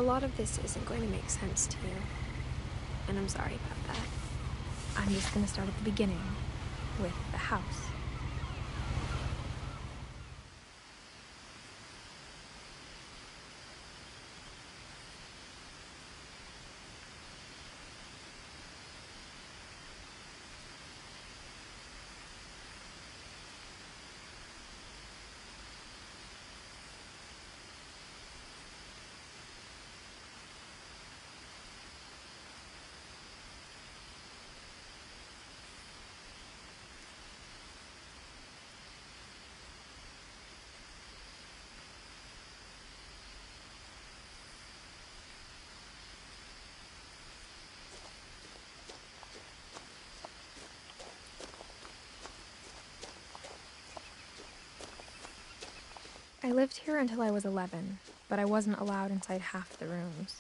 A lot of this isn't going to make sense to you, and I'm sorry about that. I'm just gonna start at the beginning, with the house. I lived here until I was 11, but I wasn't allowed inside half the rooms.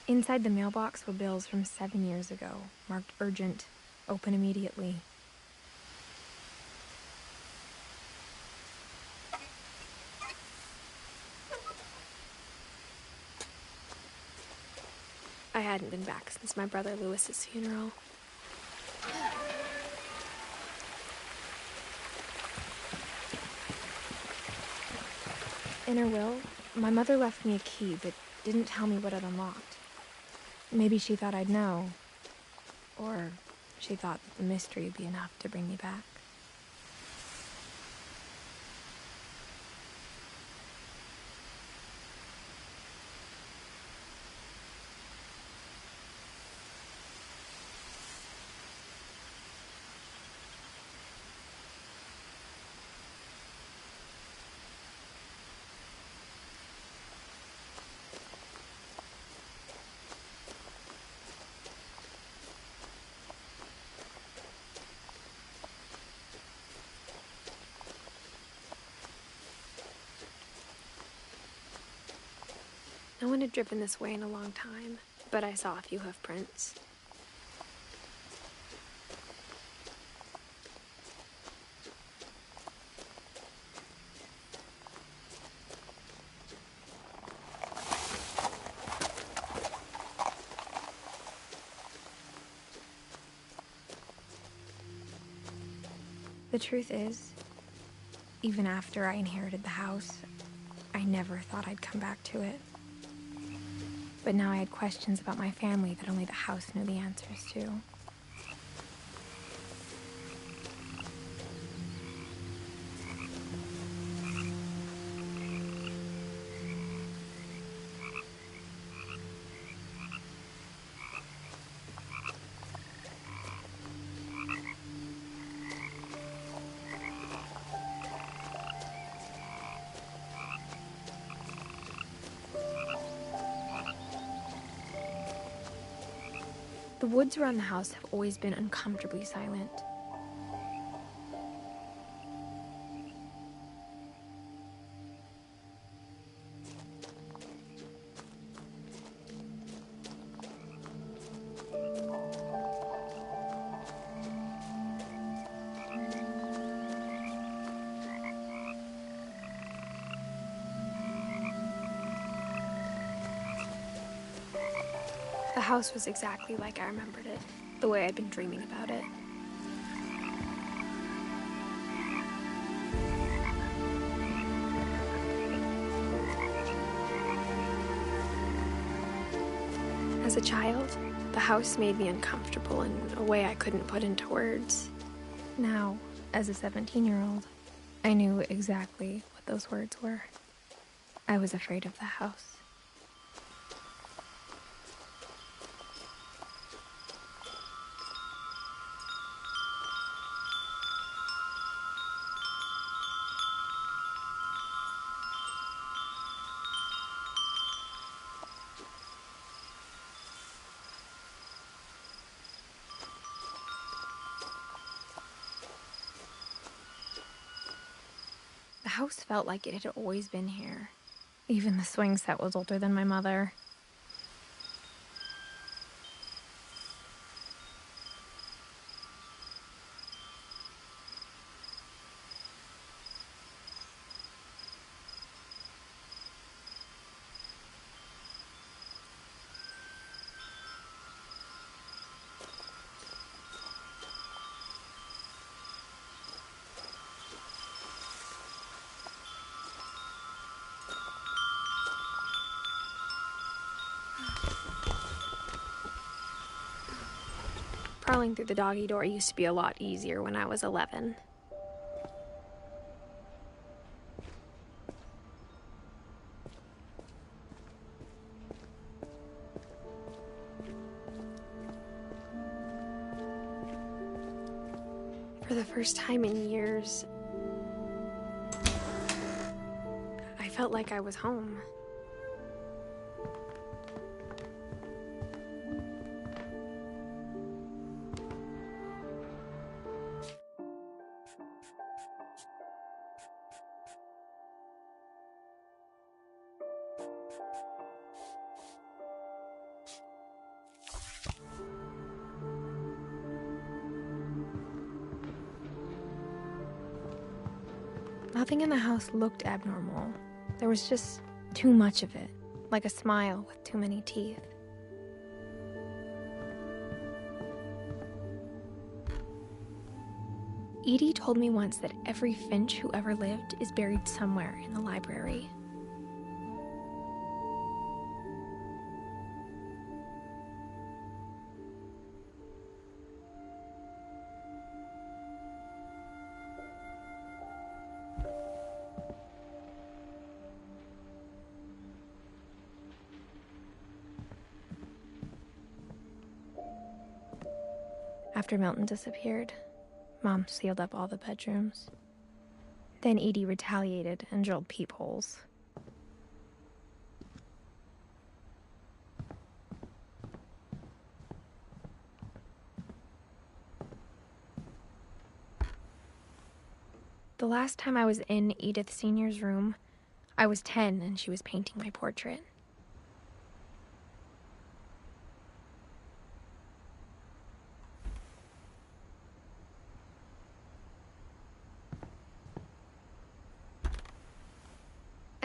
Inside the mailbox were bills from 7 years ago, marked urgent, open immediately. I hadn't been back since my brother Lewis's funeral. In her will, my mother left me a key, but didn't tell me what it unlocked. Maybe she thought I'd know. Or she thought that the mystery would be enough to bring me back. No one had driven this way in a long time, but I saw a few hoof prints. The truth is, even after I inherited the house, I never thought I'd come back to it. But now I had questions about my family that only the house knew the answers to. The woods around the house have always been uncomfortably silent. The house was exactly like I remembered it, the way I'd been dreaming about it. As a child, the house made me uncomfortable in a way I couldn't put into words. Now, as a 17-year-old, I knew exactly what those words were. I was afraid of the house. The house felt like it had always been here. Even the swing set was older than my mother. Crawling through the doggy door used to be a lot easier when I was 11. For the first time in years, I felt like I was home. Nothing in the house looked abnormal. There was just too much of it, like a smile with too many teeth. Edie told me once that every Finch who ever lived is buried somewhere in the library. After Milton disappeared, Mom sealed up all the bedrooms. Then Edie retaliated and drilled peepholes. The last time I was in Edith Sr.'s room, I was 10 and she was painting my portrait.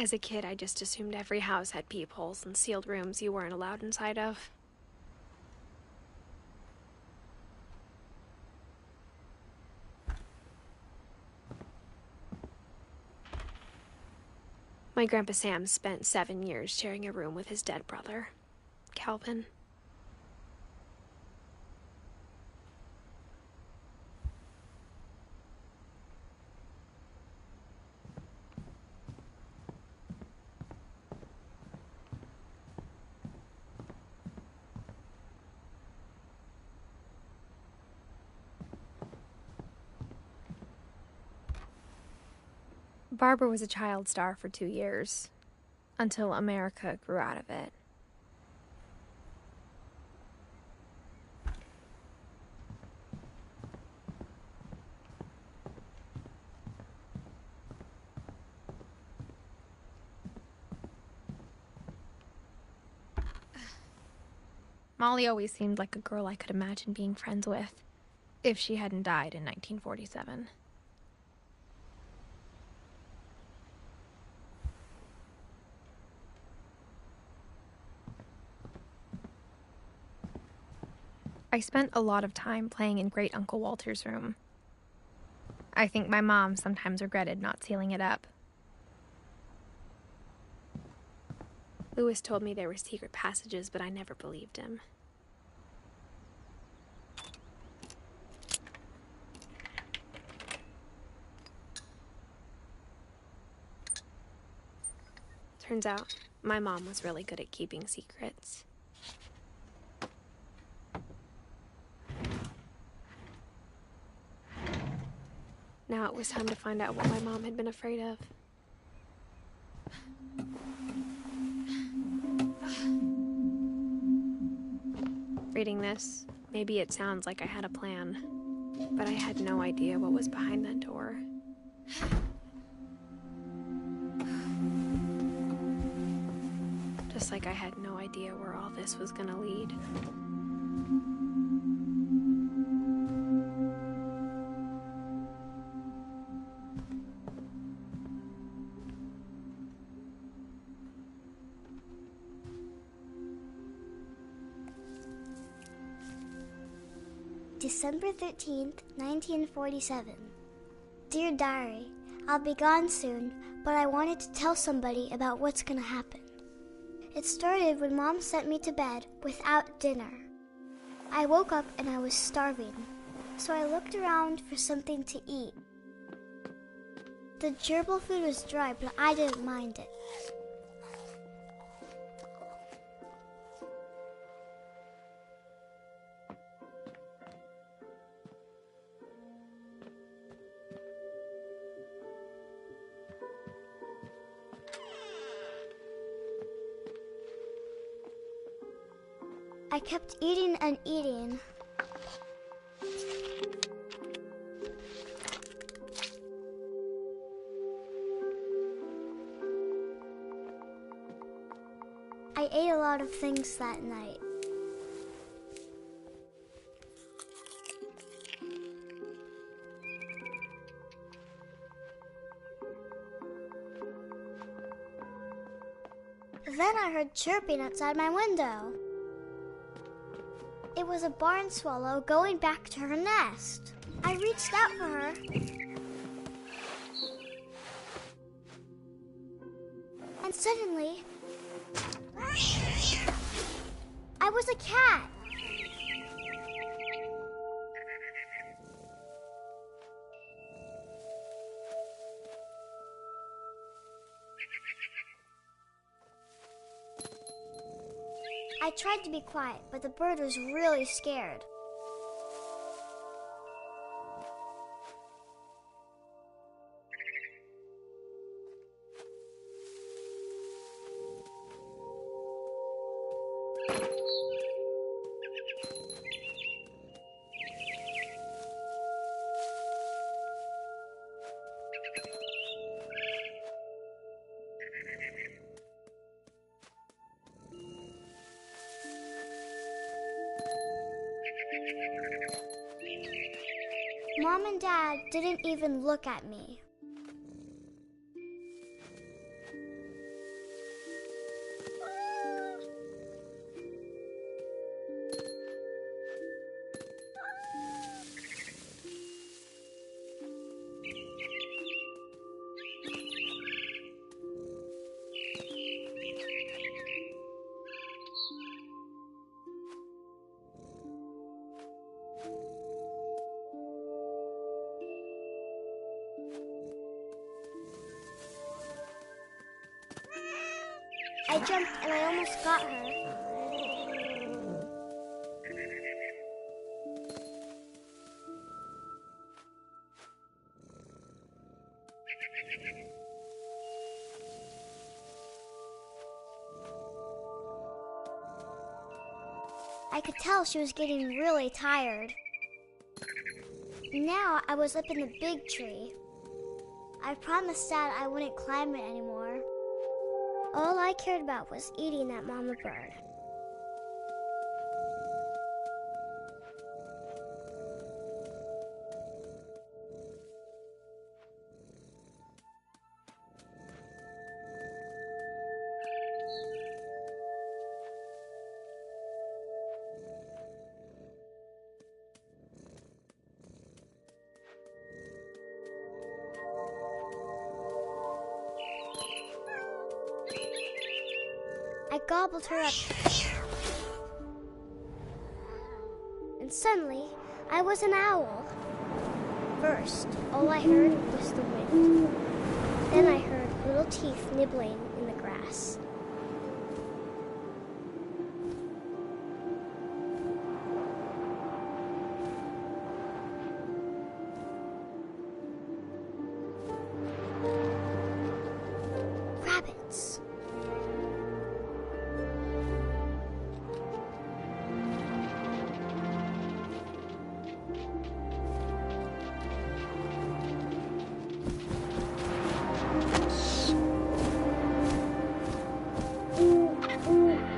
As a kid, I just assumed every house had peepholes and sealed rooms you weren't allowed inside of. My Grandpa Sam spent 7 years sharing a room with his dead brother, Calvin. Barbara was a child star for 2 years, until America grew out of it. Molly always seemed like a girl I could imagine being friends with, if she hadn't died in 1947. I spent a lot of time playing in Great Uncle Walter's room. I think my mom sometimes regretted not sealing it up. Louis told me there were secret passages, but I never believed him. Turns out, my mom was really good at keeping secrets. Now it was time to find out what my mom had been afraid of. Reading this, maybe it sounds like I had a plan, but I had no idea what was behind that door. Just like I had no idea where all this was gonna lead. December 13th, 1947. Dear Diary, I'll be gone soon, but I wanted to tell somebody about what's gonna happen. It started when Mom sent me to bed without dinner. I woke up and I was starving, so I looked around for something to eat. The gerbil food was dry, but I didn't mind it. I kept eating and eating. I ate a lot of things that night. Then I heard chirping outside my window. It was a barn swallow going back to her nest. I reached out for her. And suddenly, I was a cat. I tried to be quiet, but the bird was really scared. Mom and Dad didn't even look at me. I jumped and I almost got her. I could tell she was getting really tired. Now I was up in the big tree. I promised Dad I wouldn't climb it anymore. All I cared about was eating that mama bird. gobbled her up. And suddenly, I was an owl. First, all I heard was the wind. Then I heard little teeth nibbling in the grass. Rabbits.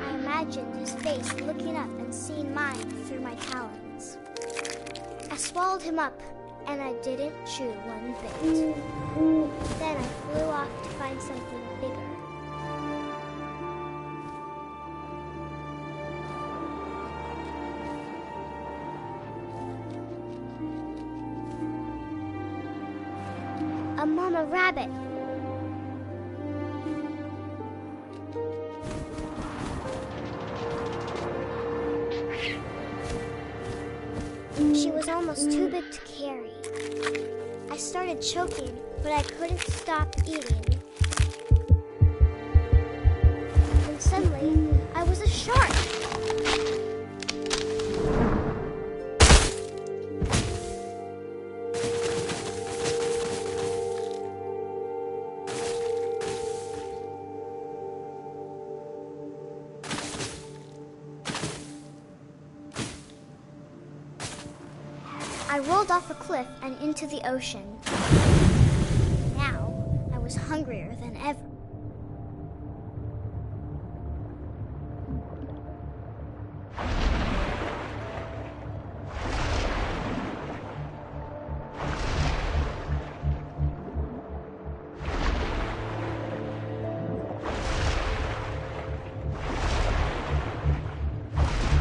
I imagined his face looking up and seeing mine through my talons. I swallowed him up, and I didn't chew one bit. Then I flew off to find something bigger. A mama rabbit. She was almost too big to carry. I started choking, but I couldn't stop eating. And suddenly, I was a shark. I rolled off a cliff and into the ocean. Now, I was hungrier than ever.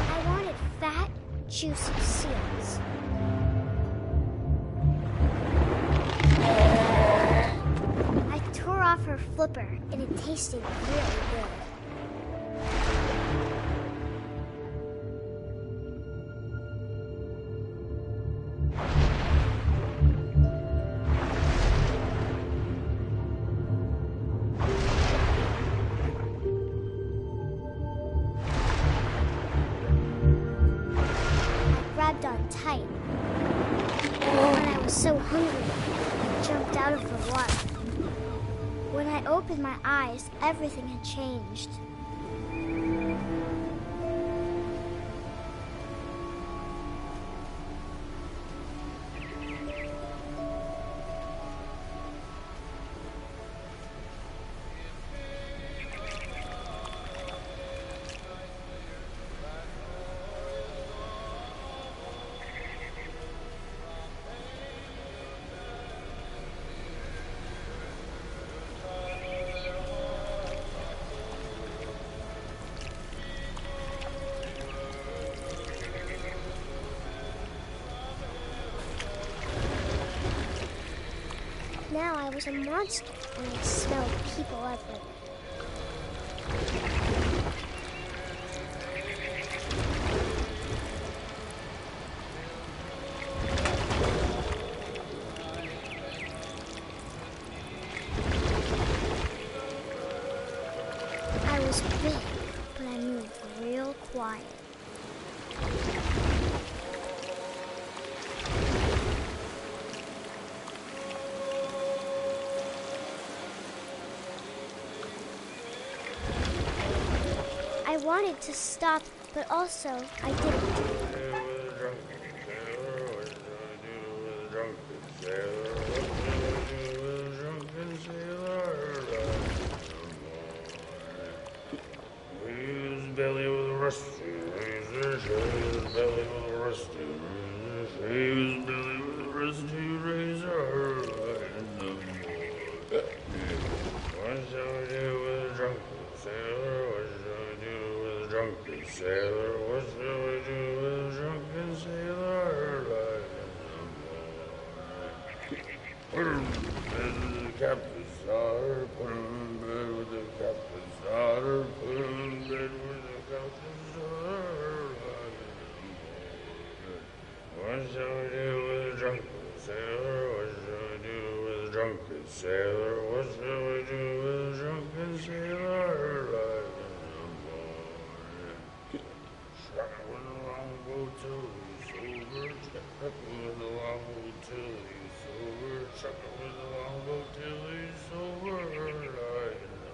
I wanted fat, juicy seals. I tore off her flipper, and it tasted really good. I grabbed on tight. When I was so hungry, I jumped out of the water. When I opened my eyes, everything had changed. Now I was a monster, and I smelled people everywhere. I was big, but I moved real quiet. I wanted to stop, but also I didn't. Belly with a rusty razor, his belly with a rusty razor, his belly with a rusty razor. What shall we do with a drunken sailor? What shall we do with a drunken sailor? What shall we do with a drunken sailor? Put him in bed with the captain's daughter, put him in bed with the captain's daughter, put him in bed shall we do with a drunken sailor? What shall we do with a drunken sailor? What shall we do with a drunken sailor? Like in the morning. Struck with a longboat till he's sober. Struck with a longboat till he's sober. Struck with a longboat till he's sober. Like in the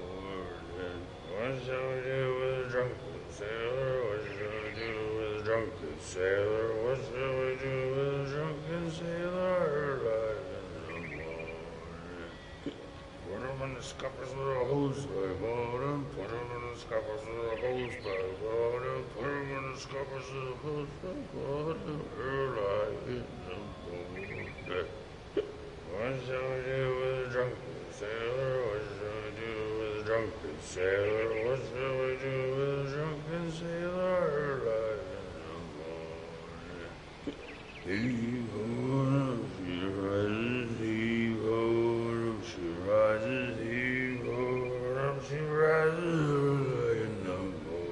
morning. What shall we do with a drunken sailor? What shall we do with a drunken sailor? What shall we do with a drunken sailor? Like in the morning. Put him in the scuppers with a hose by bottom. Put him in the scuppers with a hose by bottom. Put him in the scuppers with a hose by bottom. Like in the morning. What shall we do with a drunken sailor? What shall we do with a drunken sailor? What shall we do with a drunken sailor? Like in the morning. Heave-ho, she rises, heave-ho, she rises, heave-ho, she rises like in the morning.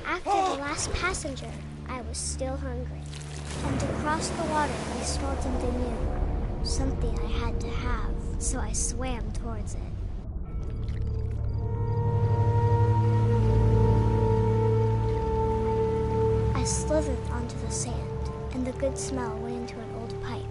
After the last passenger, I was still hungry. And across the water, I smelled something new. Something I had to have, so I swam towards it. I slithered onto the sand, and the good smell went into an old pipe.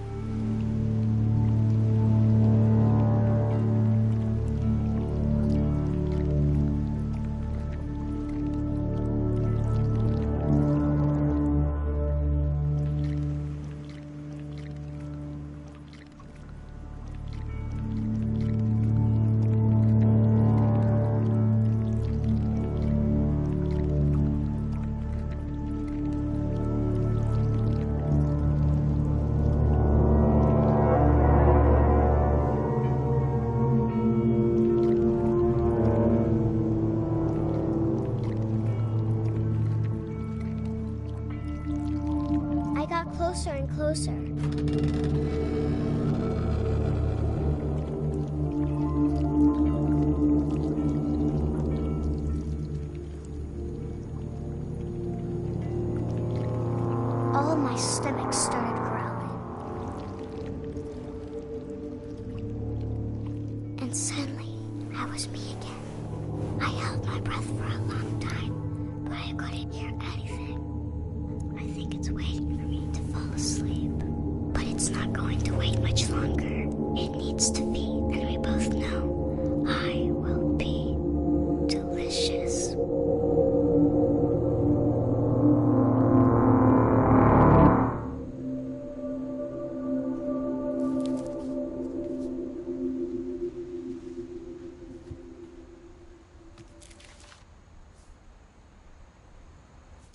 Closer and closer. All my stomach started growling. And suddenly, I was me again. I held my breath for a long time, but I couldn't hear anything. I think it's waiting for me to fall asleep. But it's not going to wait much longer. It needs to feed, and we both know I will be delicious.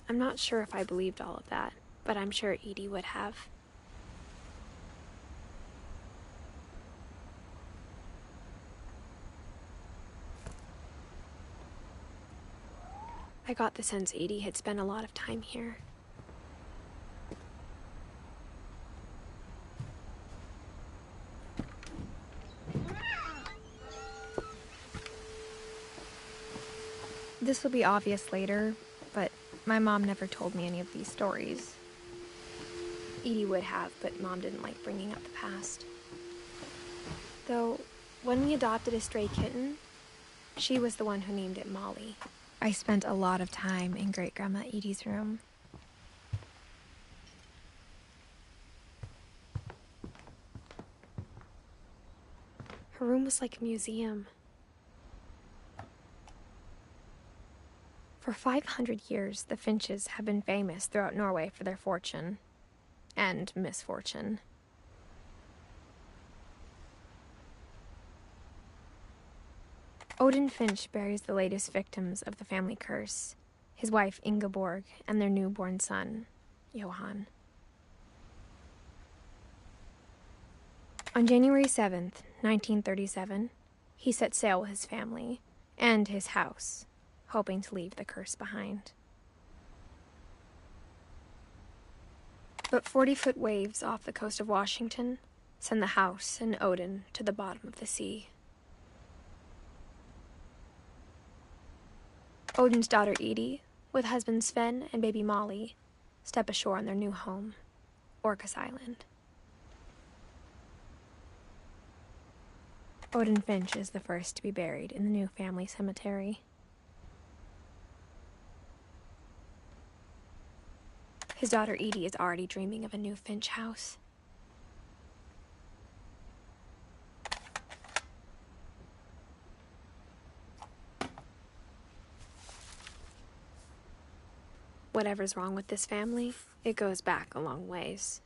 I'm not sure if I believed all of that, but I'm sure Edie would have. I got the sense Edie had spent a lot of time here. This will be obvious later, but my mom never told me any of these stories. Edie would have, but Mom didn't like bringing up the past. Though, when we adopted a stray kitten, she was the one who named it Molly. I spent a lot of time in Great-Grandma Edie's room. Her room was like a museum. For 500 years, the Finches have been famous throughout Norway for their fortune and misfortune. Odin Finch buries the latest victims of the family curse, his wife Ingeborg and their newborn son, Johann. On January 7th, 1937, he set sail with his family and his house, hoping to leave the curse behind. But 40-foot waves off the coast of Washington send the house and Odin to the bottom of the sea. Odin's daughter Edie, with husband Sven and baby Molly, step ashore on their new home, Orcas Island. Odin Finch is the first to be buried in the new family cemetery. His daughter Edie is already dreaming of a new Finch house. Whatever's wrong with this family, it goes back a long ways.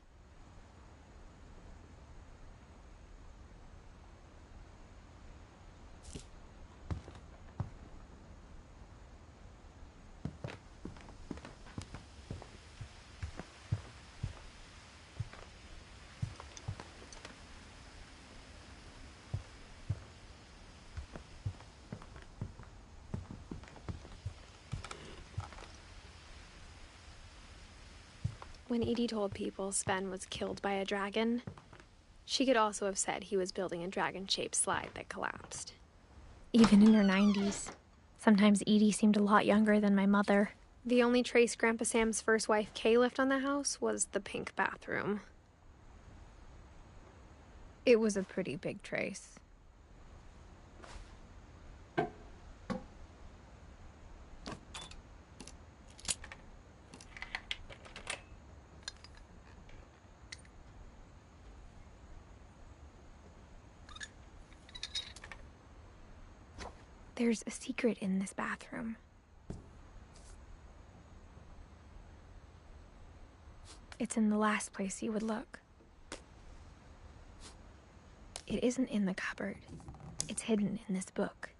When Edie told people Sven was killed by a dragon, she could also have said he was building a dragon-shaped slide that collapsed. Even in her 90s, sometimes Edie seemed a lot younger than my mother. The only trace Grandpa Sam's first wife Kay left on the house was the pink bathroom. It was a pretty big trace. There's a secret in this bathroom. It's in the last place you would look. It isn't in the cupboard. It's hidden in this book.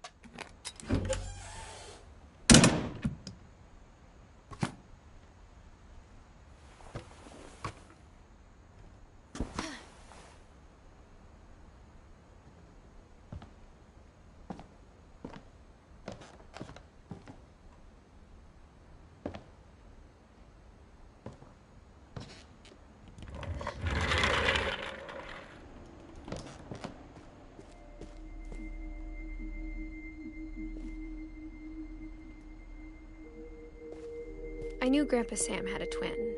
I knew Grandpa Sam had a twin,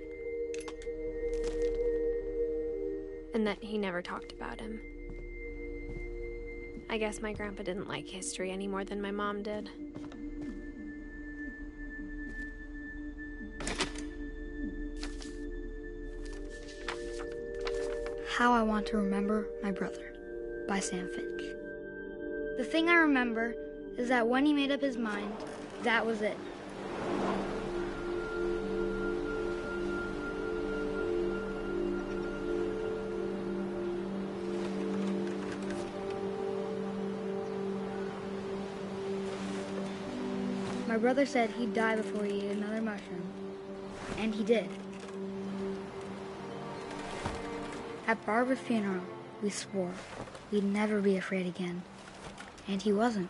and that he never talked about him. I guess my grandpa didn't like history any more than my mom did. How I Want to Remember My Brother by Sam Finch. The thing I remember is that when he made up his mind, that was it. My brother said he'd die before he ate another mushroom, and he did. At Barbara's funeral, we swore we'd never be afraid again, and he wasn't.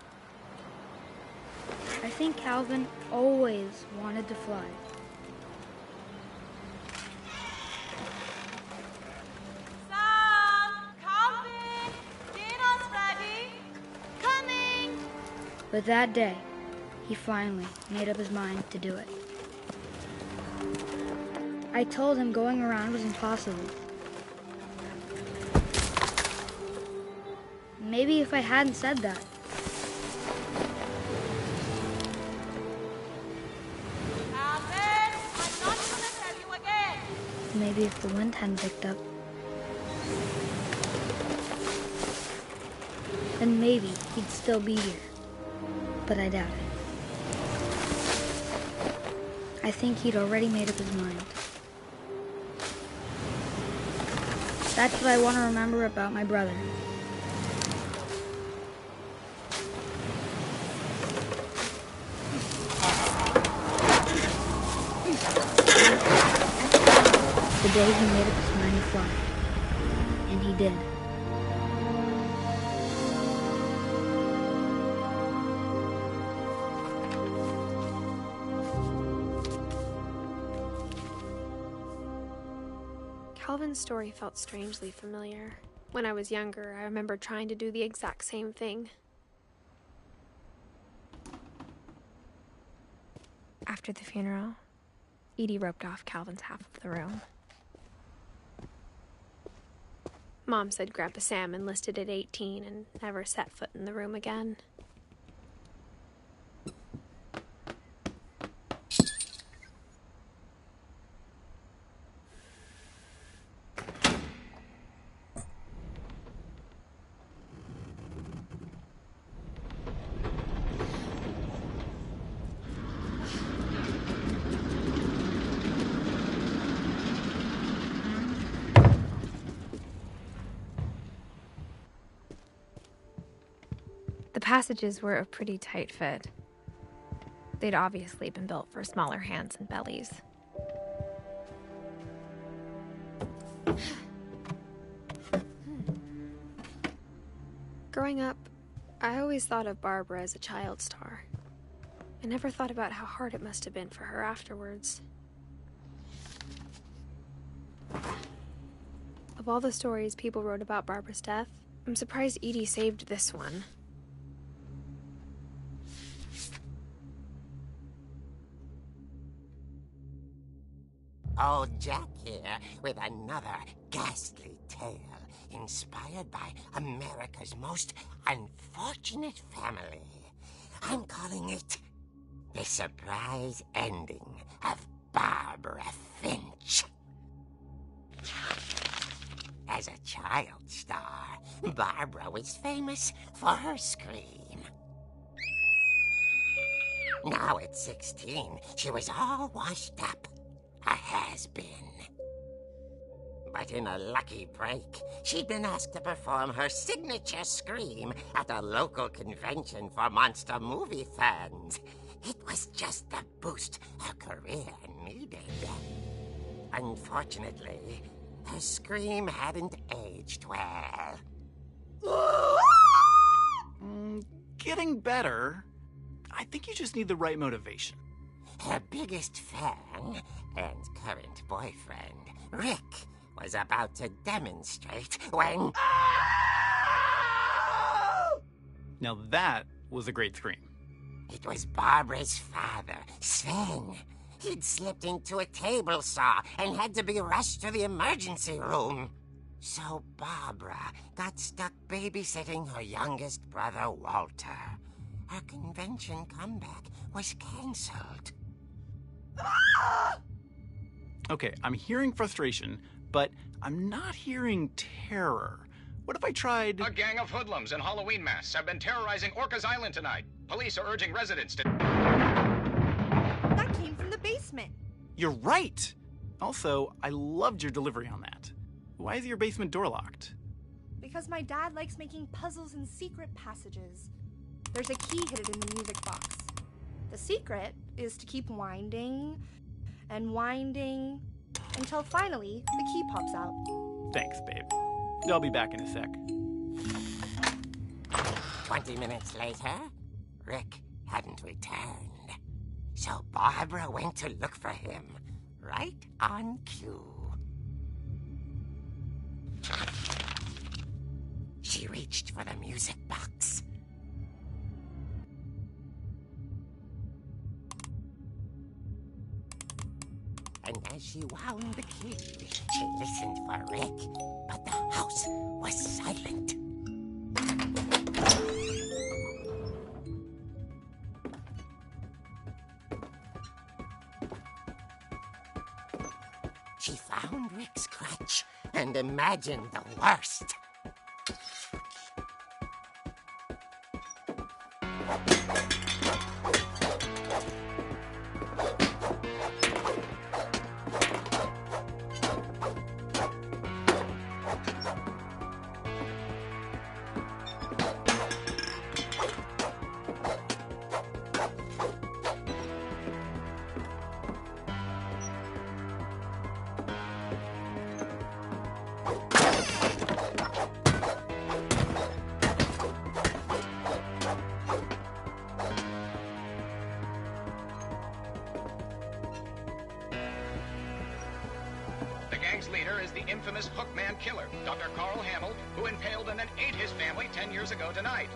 I think Calvin always wanted to fly. Sam! Calvin! Dinner's ready! Coming! But that day, he finally made up his mind to do it. I told him going around was impossible. Maybe if I hadn't said that. Calvin! I'm not gonna tell you again! Maybe if the wind hadn't picked up. Then maybe he'd still be here. But I doubt it. I think he'd already made up his mind. That's what I want to remember about my brother. the day he made up his mind to fly. And he did. Calvin's story felt strangely familiar. When I was younger, I remember trying to do the exact same thing. After the funeral, Edie roped off Calvin's half of the room. Mom said Grandpa Sam enlisted at 18 and never set foot in the room again. The passages were a pretty tight fit. They'd obviously been built for smaller hands and bellies. Growing up, I always thought of Barbara as a child star. I never thought about how hard it must have been for her afterwards. Of all the stories people wrote about Barbara's death, I'm surprised Edie saved this one. Old Jack here with another ghastly tale inspired by America's most unfortunate family. I'm calling it The Surprise Ending of Barbara Finch. As a child star, Barbara was famous for her scream. Now at 16, she was all washed up. A has-been. But in a lucky break, she'd been asked to perform her signature scream at a local convention for monster movie fans. It was just the boost her career needed. Unfortunately, her scream hadn't aged well. Getting better. I think you just need the right motivation. Her biggest fan and current boyfriend, Rick, was about to demonstrate when... Now that was a great scream. It was Barbara's father, Sven. He'd slipped into a table saw and had to be rushed to the emergency room. So Barbara got stuck babysitting her youngest brother, Walter. Her convention comeback was canceled. Okay, I'm hearing frustration, but I'm not hearing terror. What if I tried... A gang of hoodlums in Halloween masks have been terrorizing Orcas Island tonight. Police are urging residents to... That came from the basement. You're right! Also, I loved your delivery on that. Why is your basement door locked? Because my dad likes making puzzles and secret passages. There's a key hidden in the music box. The secret is to keep winding and winding until finally the key pops out. Thanks, babe. I'll be back in a sec. 20 minutes later, Rick hadn't returned. So Barbara went to look for him, right on cue. She reached for the music box. And as she wound the key, she listened for Rick, but the house was silent. She found Rick's crutch and imagined the worst. gang's leader is the infamous Hookman killer, Dr. Carl Hamill, who impaled and then ate his family 10 years ago tonight.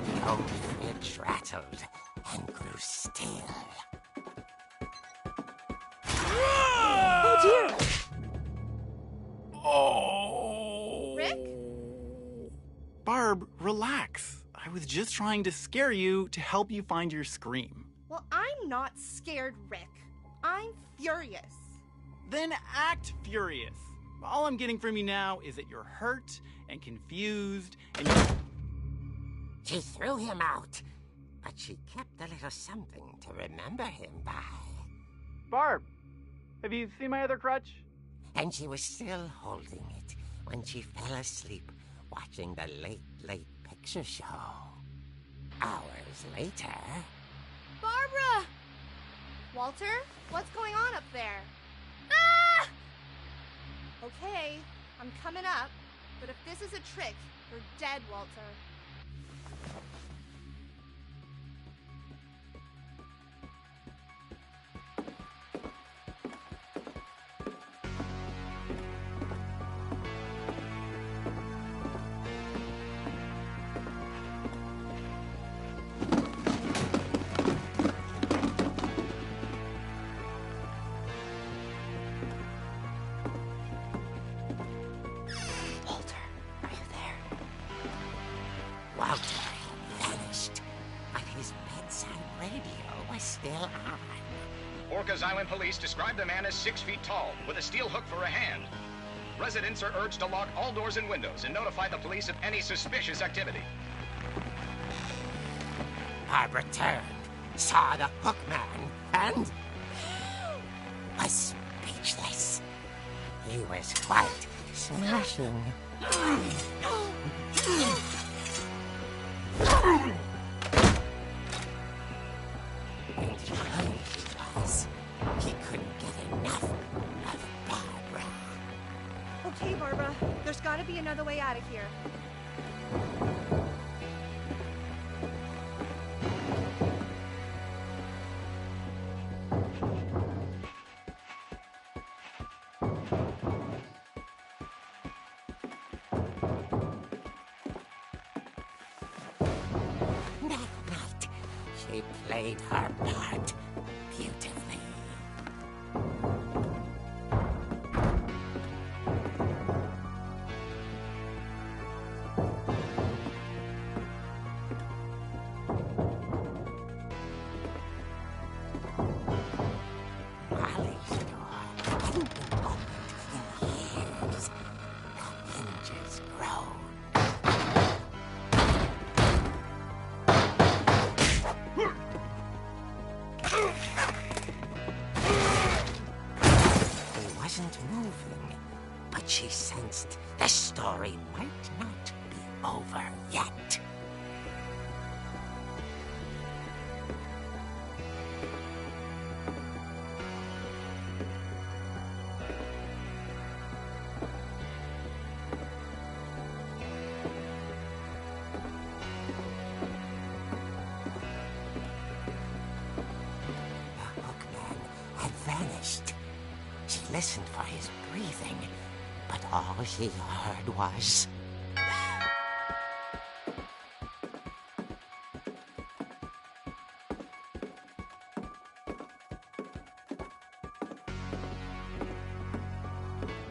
The old fridge rattled and grew still. Oh dear! Oh! Rick? Barb, relax. I was just trying to scare you to help you find your scream. Well, I'm not scared, Rick. I'm furious. Then act furious. All I'm getting from you now is that you're hurt and confused and She threw him out, but she kept a little something to remember him by. Barb, have you seen my other crutch? And she was still holding it when she fell asleep watching the late picture show. Hours later... Barbara! Walter, what's going on up there? Ah! Okay, I'm coming up, but if this is a trick, you're dead, Walter. Walter had vanished, but his bedside radio was still on. Orcas Island police describe the man as 6 feet tall, with a steel hook for a hand. Residents are urged to lock all doors and windows and notify the police of any suspicious activity. Barbara turned, saw the hook man, and was speechless. He was quite smashing. And funny he was. He couldn't get enough of Barbara. Okay, Barbara, there's gotta be another way out of here. That night, she played her part beautifully. Molly's door hadn't been opened in years. The hinges groaned. He wasn't moving, but she sensed the story might not be over yet. The hookman had vanished. She listened for his breathing, but all she heard was...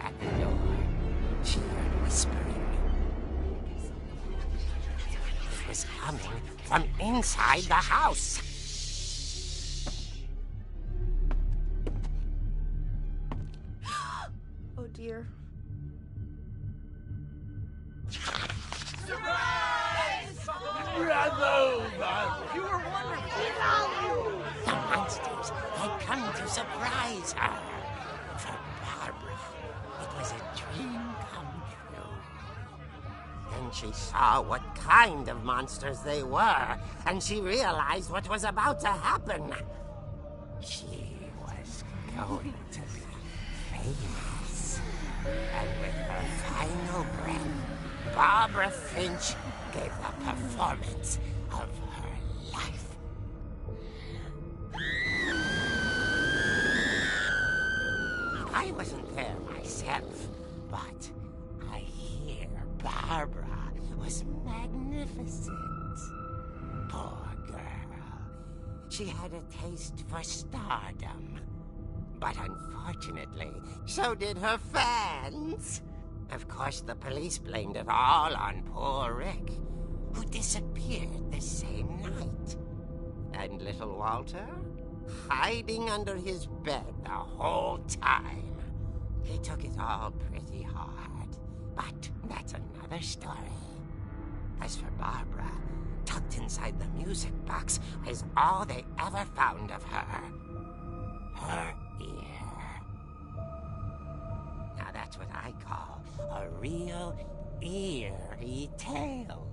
At the door, she heard whispering. It was coming from inside the house. Oh dear. The monsters had come to surprise her. For Barbara, it was a dream come true. Then she saw what kind of monsters they were, and she realized what was about to happen. She was going to be famous. And with her final breath, Barbara Finch gave the performance of her life. I wasn't there myself, but I hear Barbara was magnificent. Poor girl. She had a taste for stardom. But unfortunately, so did her fans. Of course, the police blamed it all on poor Rick, who disappeared the same night. And little Walter? Hiding under his bed the whole time. He took it all pretty hard, but that's another story. As for Barbara, tucked inside the music box is all they ever found of her. Her ear. Now that's what I call a real eerie tale.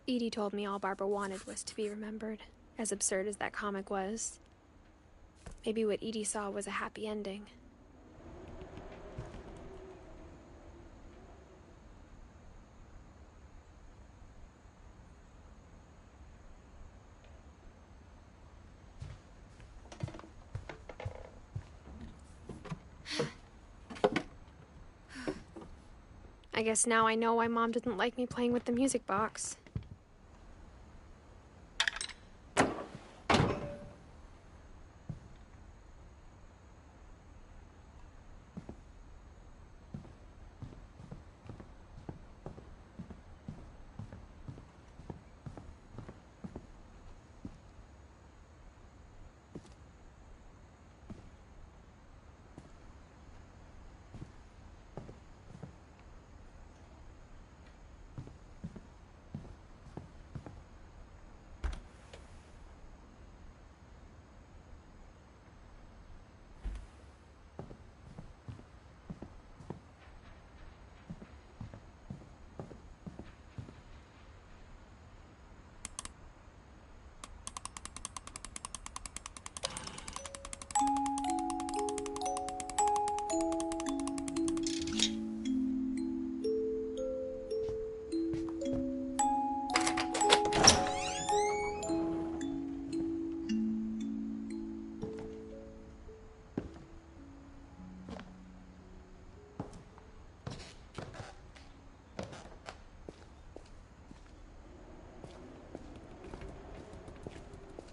Edie told me all Barbara wanted was to be remembered, as absurd as that comic was. Maybe what Edie saw was a happy ending. I guess now I know why Mom didn't like me playing with the music box.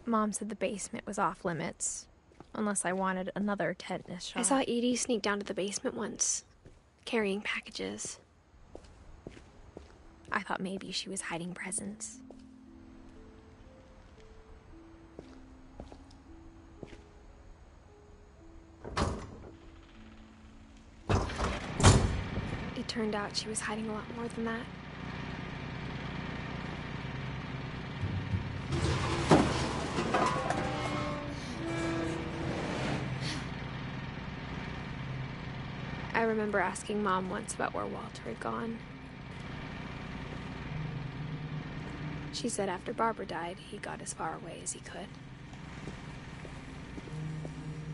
Mom said the basement was off limits, unless I wanted another tetanus shot. I saw Edie sneak down to the basement once, carrying packages. I thought maybe she was hiding presents. It turned out she was hiding a lot more than that. I remember asking Mom once about where Walter had gone. She said after Barbara died, he got as far away as he could.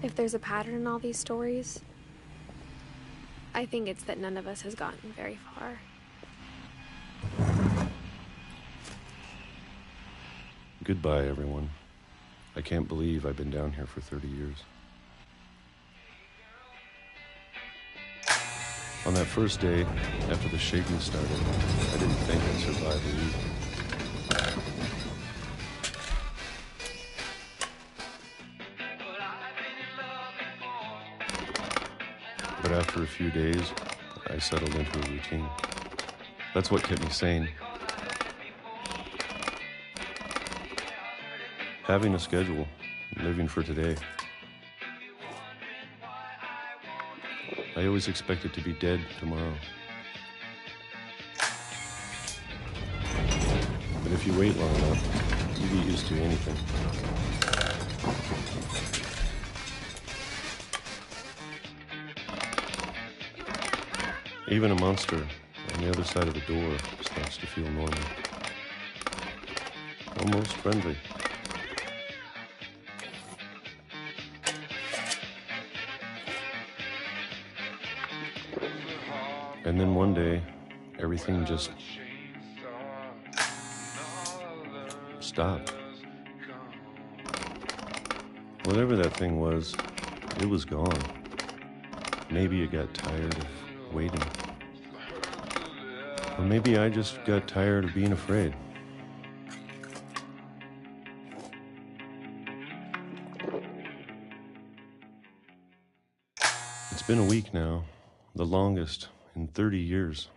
If there's a pattern in all these stories, I think it's that none of us has gotten very far. Goodbye, everyone. I can't believe I've been down here for 30 years. On that first day, after the shaking started, I didn't think I'd survive a week. But after a few days, I settled into a routine. That's what kept me sane. Having a schedule, living for today. I always expected to be dead tomorrow. But if you wait long enough, you get used to anything. Even a monster on the other side of the door starts to feel normal. Almost friendly. And then one day, everything just stopped. Whatever that thing was, it was gone. Maybe it got tired of waiting. Or maybe I just got tired of being afraid. It's been a week now, the longest in 30 years.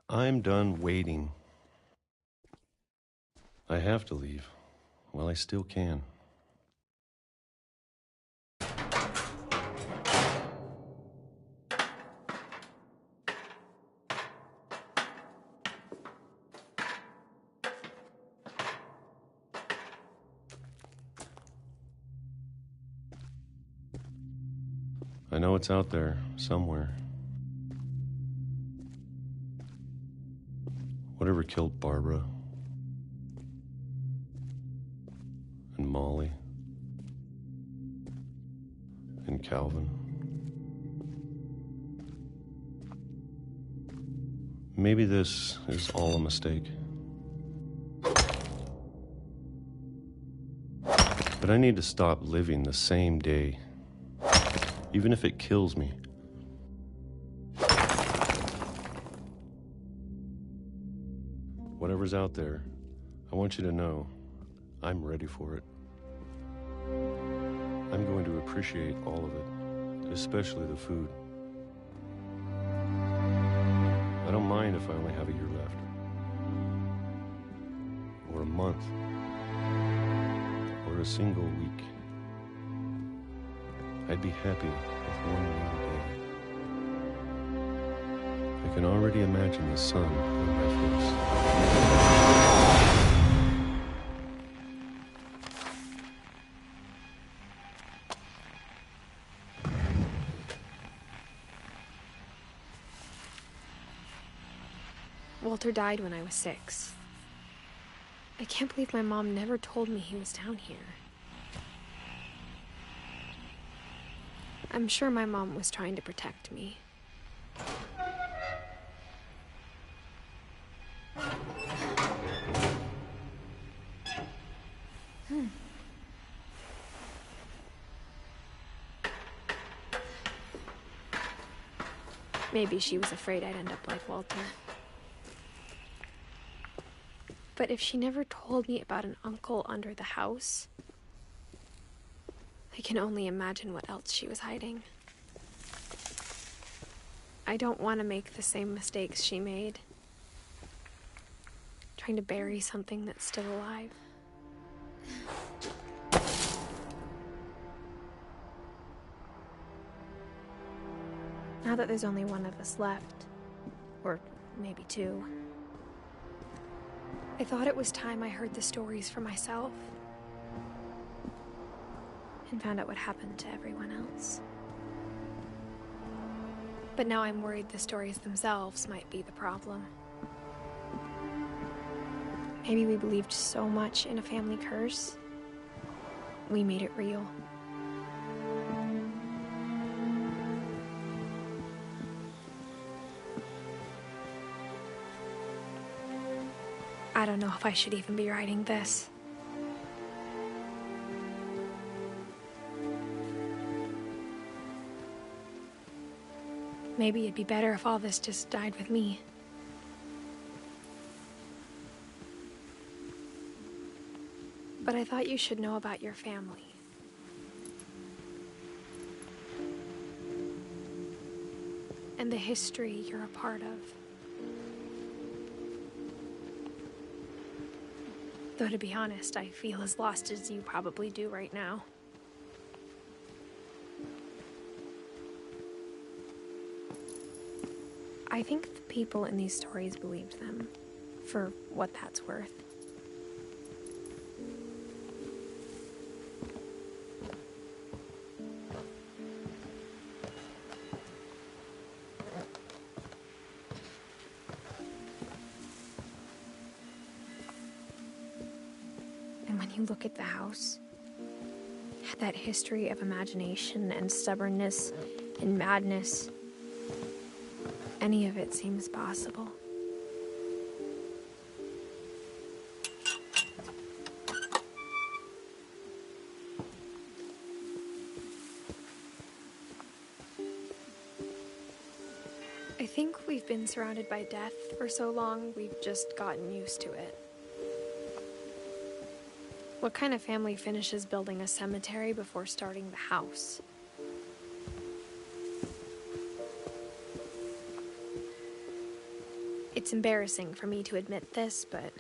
I'm done waiting. I have to leave. Well, I still can. I know it's out there, somewhere. Whatever killed Barbara and Molly and Calvin. Maybe this is all a mistake. But I need to stop living the same day, even if it kills me. Whatever's out there, I want you to know I'm ready for it. I'm going to appreciate all of it, especially the food. I don't mind if I only have a year left, or a month, or a single week. I'd be happy with one more day. I can already imagine the sun on my face. Walter died when I was 6. I can't believe my mom never told me he was down here. I'm sure my mom was trying to protect me. Maybe she was afraid I'd end up like Walter. But if she never told me about an uncle under the house, I can only imagine what else she was hiding. I don't want to make the same mistakes she made, trying to bury something that's still alive. Now that there's only one of us left, or maybe 2, I thought it was time I heard the stories for myself and found out what happened to everyone else. But now I'm worried the stories themselves might be the problem. Maybe we believed so much in a family curse, we made it real. I don't know if I should even be writing this. Maybe it'd be better if all this just died with me. But I thought you should know about your family. And the history you're a part of. Though to be honest, I feel as lost as you probably do right now. I think the people in these stories believed them, for what that's worth. you look at the house, that history of imagination and stubbornness and madness, any of it seems possible. I think we've been surrounded by death for so long, we've just gotten used to it. What kind of family finishes building a cemetery before starting the house? It's embarrassing for me to admit this, but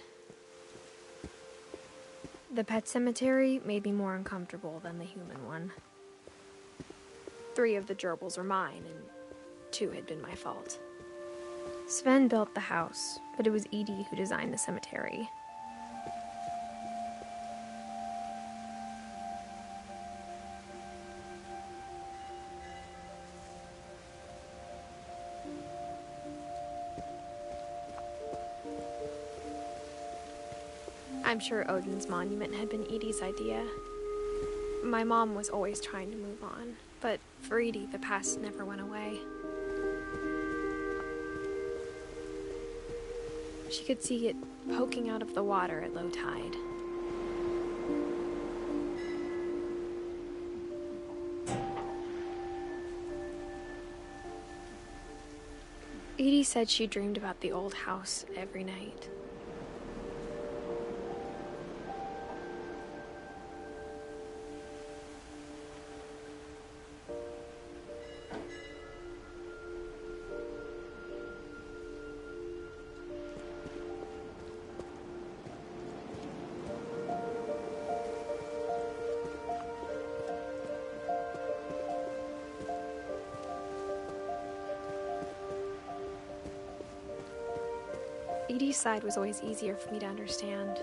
the pet cemetery made me more uncomfortable than the human one. 3 of the gerbils were mine, and 2 had been my fault. Sven built the house, but it was Edie who designed the cemetery. I'm sure Odin's monument had been Edie's idea. My mom was always trying to move on, but for Edie, the past never went away. She could see it poking out of the water at low tide. Edie said she dreamed about the old house every night. Edie's side was always easier for me to understand.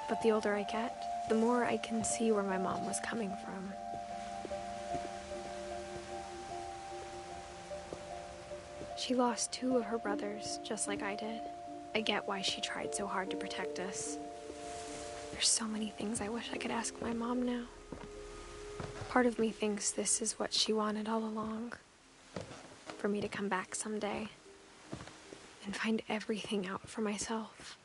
But the older I get, the more I can see where my mom was coming from. She lost 2 of her brothers, just like I did. I get why she tried so hard to protect us. There's so many things I wish I could ask my mom now. Part of me thinks this is what she wanted all along. For me to come back someday and find everything out for myself.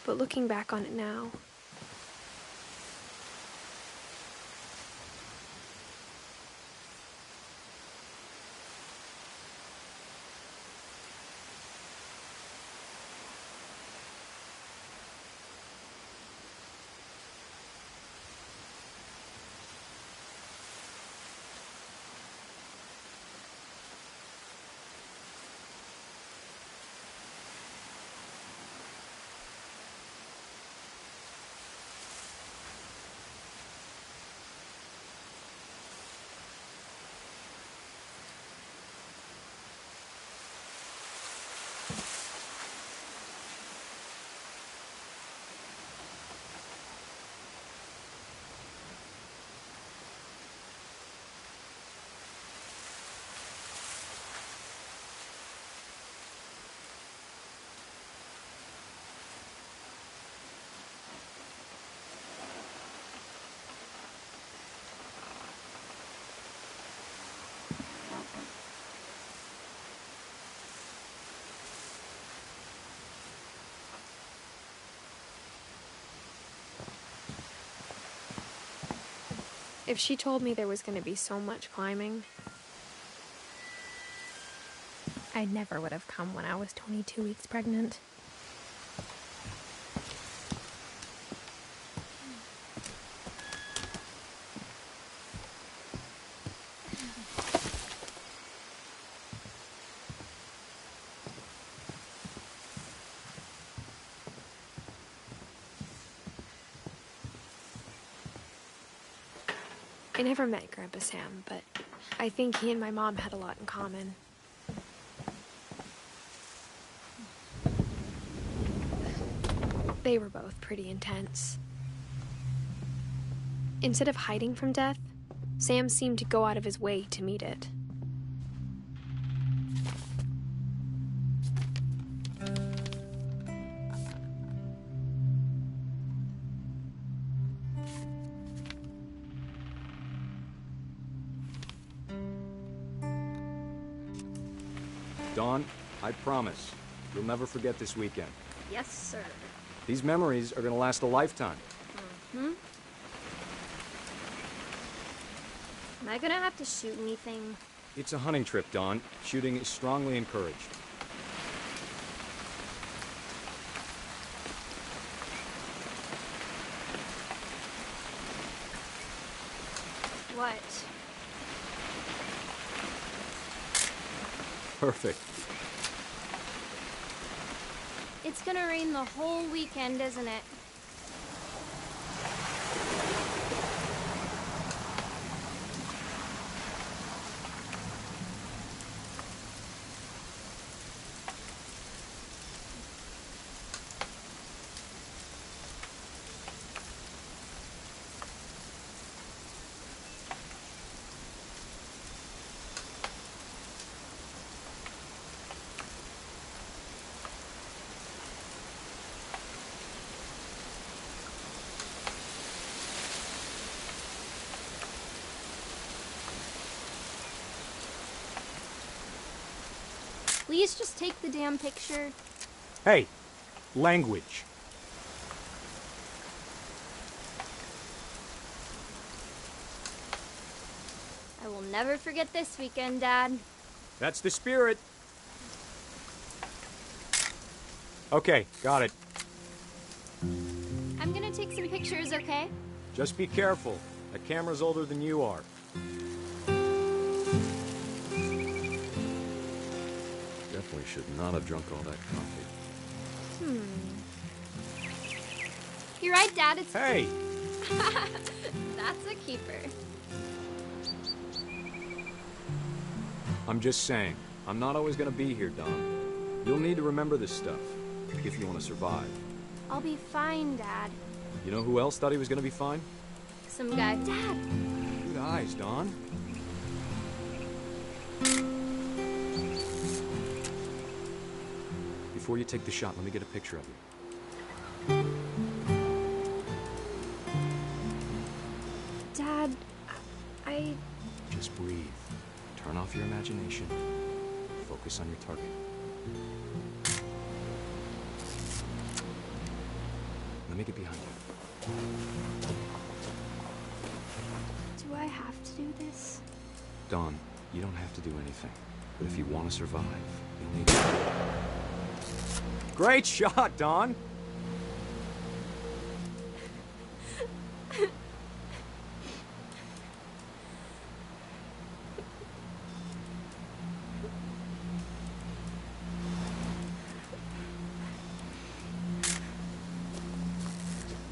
But looking back on it now, if she told me there was going to be so much climbing, I never would have come when I was 22 weeks pregnant. I never met Grandpa Sam, but I think he and my mom had a lot in common. They were both pretty intense. Instead of hiding from death, Sam seemed to go out of his way to meet it. Dawn, I promise, you'll never forget this weekend. Yes, sir. These memories are gonna last a lifetime. Am I gonna have to shoot anything? It's a hunting trip, Dawn. Shooting is strongly encouraged. What? Perfect. It's gonna rain the whole weekend, isn't it? Please just take the damn picture. Hey, language. I will never forget this weekend, Dad. That's the spirit. Okay, got it. I'm gonna take some pictures, okay? Just be careful. That camera's older than you are. Definitely should not have drunk all that coffee. You're right, Dad. It's... Hey! That's a keeper. I'm just saying, I'm not always gonna be here, Don. You'll need to remember this stuff, if you want to survive. I'll be fine, Dad. You know who else thought he was gonna be fine? Some guy. Dad! Good eyes, Don. Before you take the shot, let me get a picture of you. Dad, I... Just breathe. Turn off your imagination. Focus on your target. Let me get behind you. Do I have to do this? Dawn, you don't have to do anything. But if you want to survive, you'll need to... Great shot, Dawn!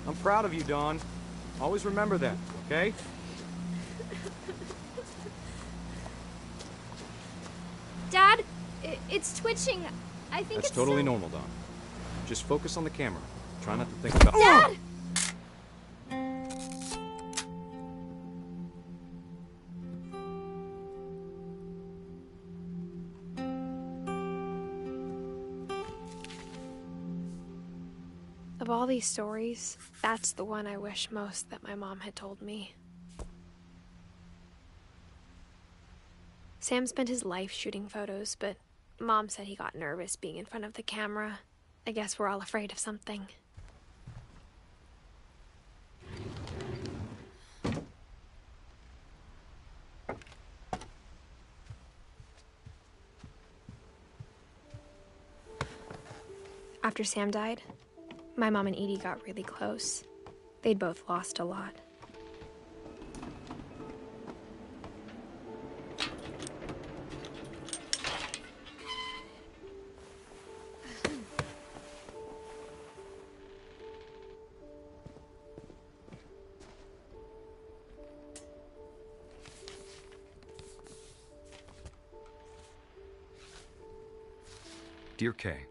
I'm proud of you, Dawn. Always remember that, okay? Dad, it's twitching. I think That's it's totally so... normal, Dawn. Just focus on the camera. Try not to think about... Dad! Of all these stories, that's the one I wish most that my mom had told me. Sam spent his life shooting photos, but Mom said he got nervous being in front of the camera. I guess we're all afraid of something. After Sam died, my mom and Edie got really close. They'd both lost a lot. Dear Kay,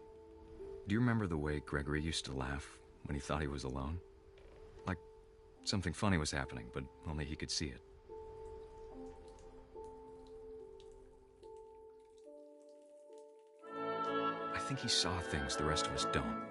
do you remember the way Gregory used to laugh when he thought he was alone. Like something funny was happening, but only he could see it. I think he saw things the rest of us don't.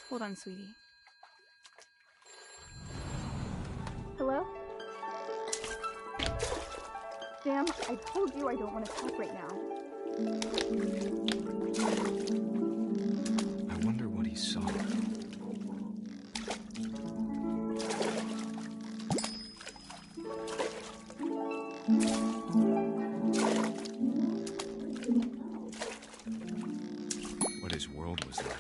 Hold on, sweetie. Hello? Sam, I told you I don't want to talk right now. I wonder what he saw. What his world was like.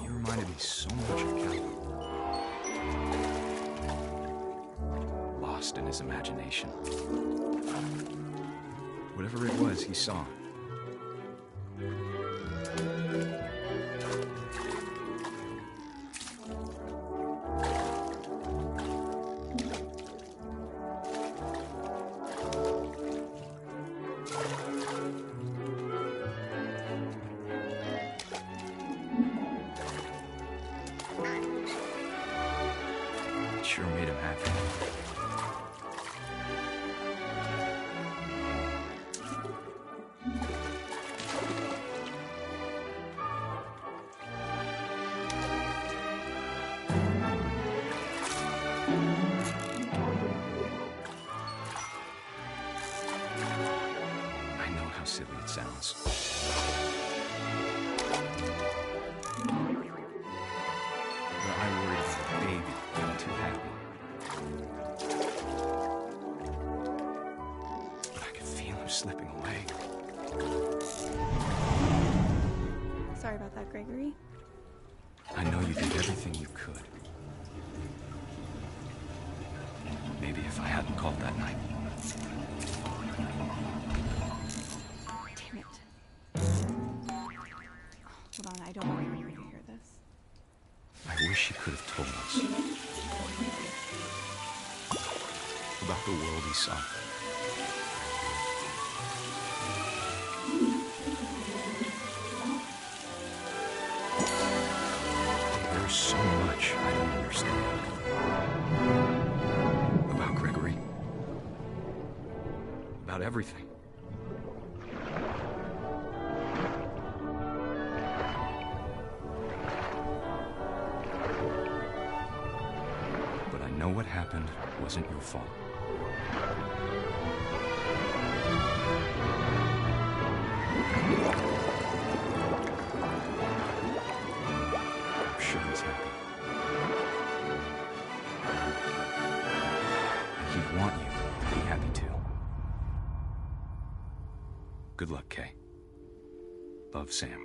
He reminded me so much of Calvin. Lost in his imagination. Whatever it was he saw. It sure made him happy. I know how silly it sounds. But I worried about the baby being too happy. But I could feel him slipping away. Sorry about that, Gregory. I know you did everything you could. Maybe if I hadn't called that night. Damn it. Hold on, I don't want anyone to hear this. I wish he could have told us about the world he saw. There's so much I don't understand about Gregory, about everything. But I know what happened wasn't your fault. I'm sure he's happy. And he'd want you to be happy too. Good luck, Kay. Love, Sam.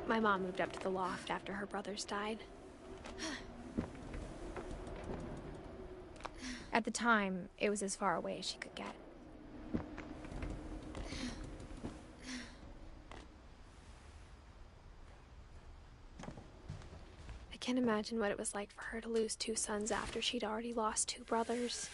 My mom moved up to the loft after her brothers died. At the time, it was as far away as she could get. I can't imagine what it was like for her to lose 2 sons after she'd already lost 2 brothers.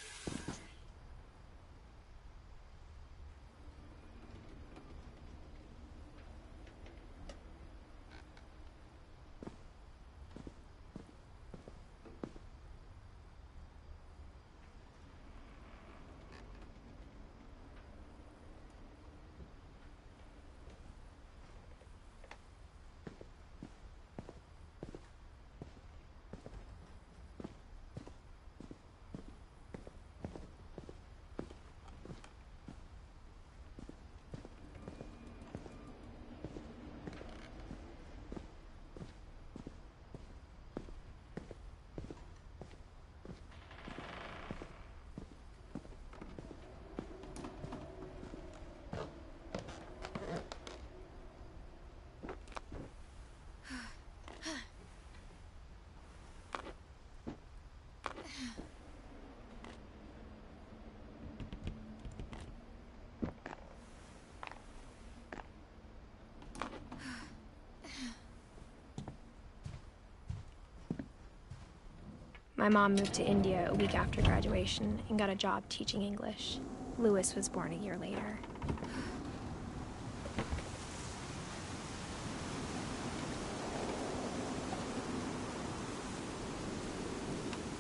My mom moved to India a week after graduation and got a job teaching English. Louis was born a year later.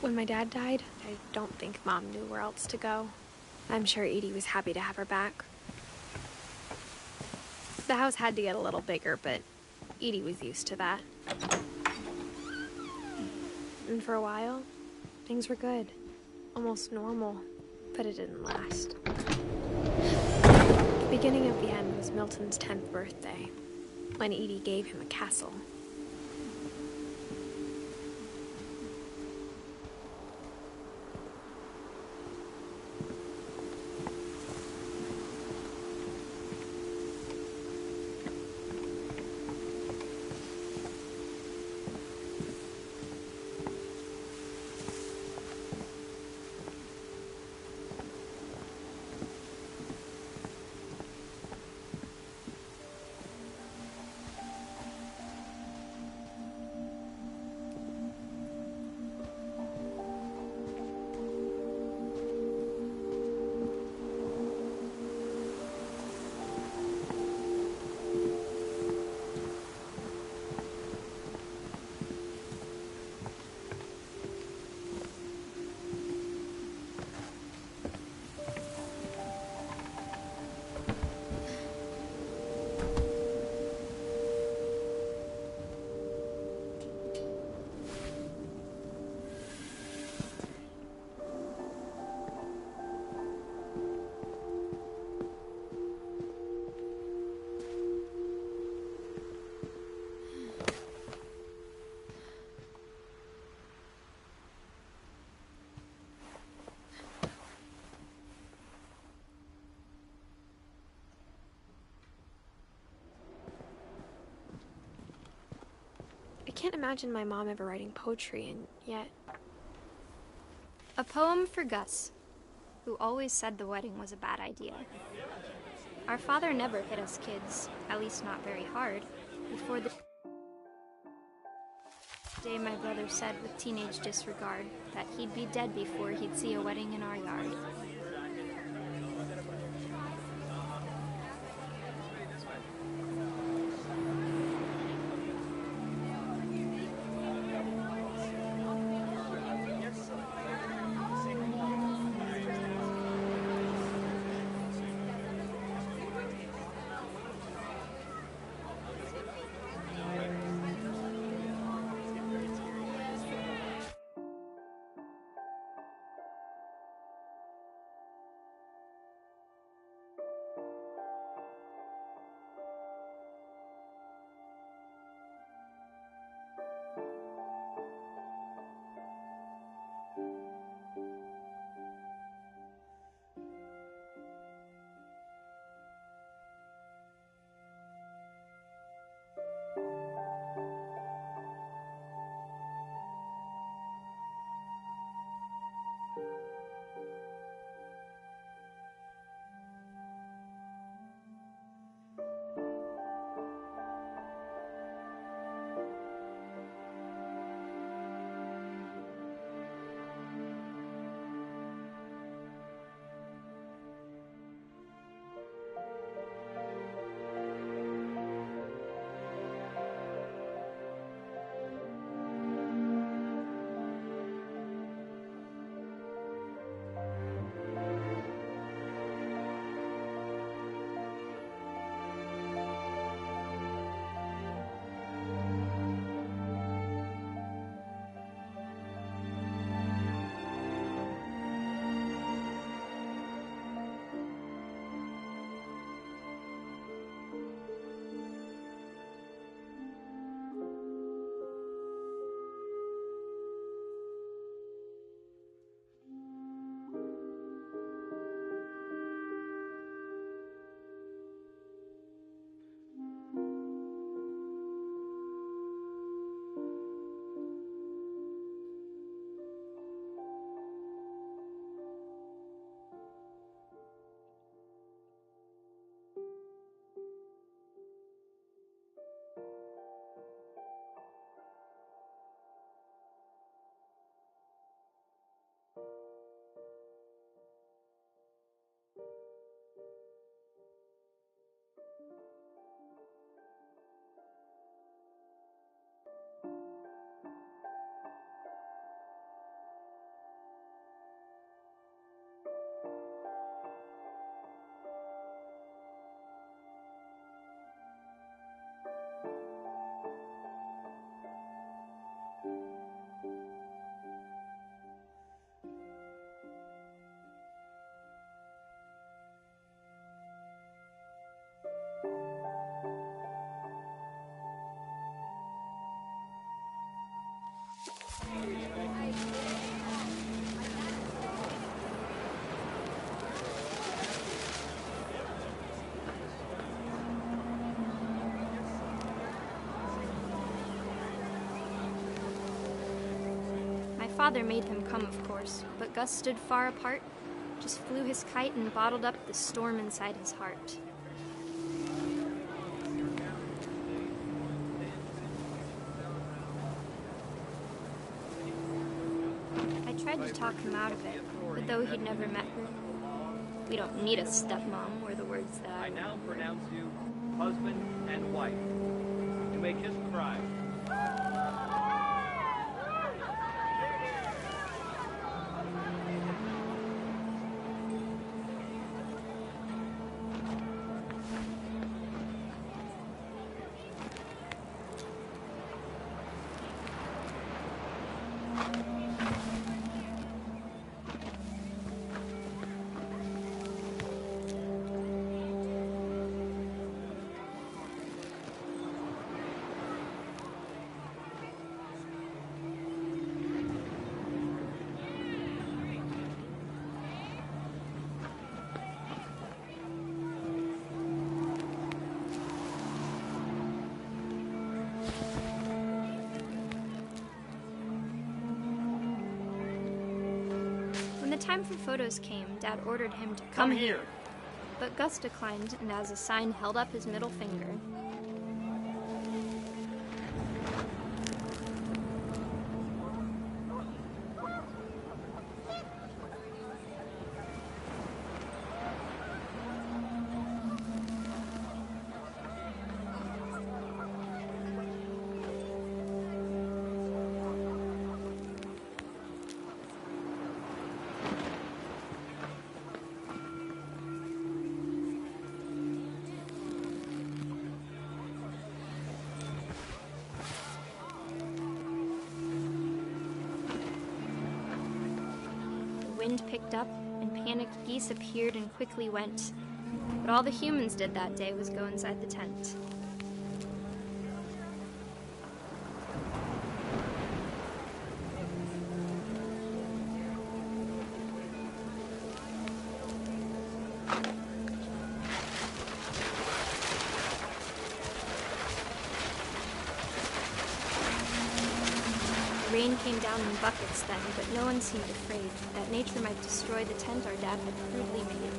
When my dad died, I don't think Mom knew where else to go. I'm sure Edie was happy to have her back. The house had to get a little bigger, but Edie was used to that. And for a while, things were good. Almost normal, but it didn't last. The beginning of the end was Milton's 10th birthday, when Edie gave him a castle. I can't imagine my mom ever writing poetry, and yet... A poem for Gus, who always said the wedding was a bad idea. Our father never hit us kids, at least not very hard, before the day my brother said with teenage disregard that he'd be dead before he'd see a wedding in our yard. father made him come, of course, but Gus stood far apart, just flew his kite and bottled up the storm inside his heart. I tried to talk him out of it, but though he'd never met her, we don't need a stepmom, were the words that I now pronounce you husband and wife. You may kiss the bride. When the time for photos came, Dad ordered him to come here. But Gus declined, and as a sign held up his middle finger. Wind picked up, and panicked geese appeared and quickly went. But all the humans did that day was go inside the tent. Rain came down in buckets then, but no one seemed afraid that nature might destroy the tent our dad had crudely made.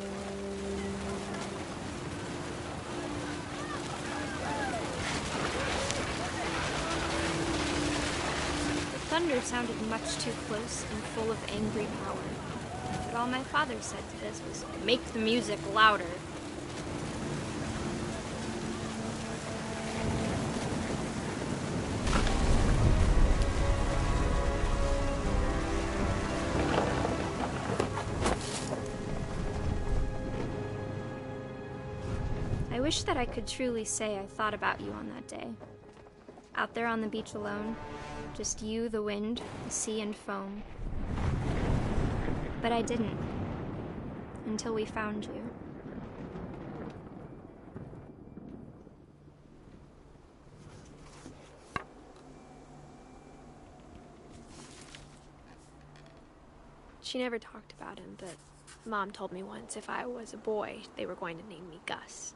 The thunder sounded much too close and full of angry power. But all my father said to this was, "Make the music louder." I wish that I could truly say I thought about you on that day. Out there on the beach alone, just you, the wind, the sea, and foam. But I didn't, until we found you. She never talked about him, but Mom told me once if I was a boy, they were going to name me Gus.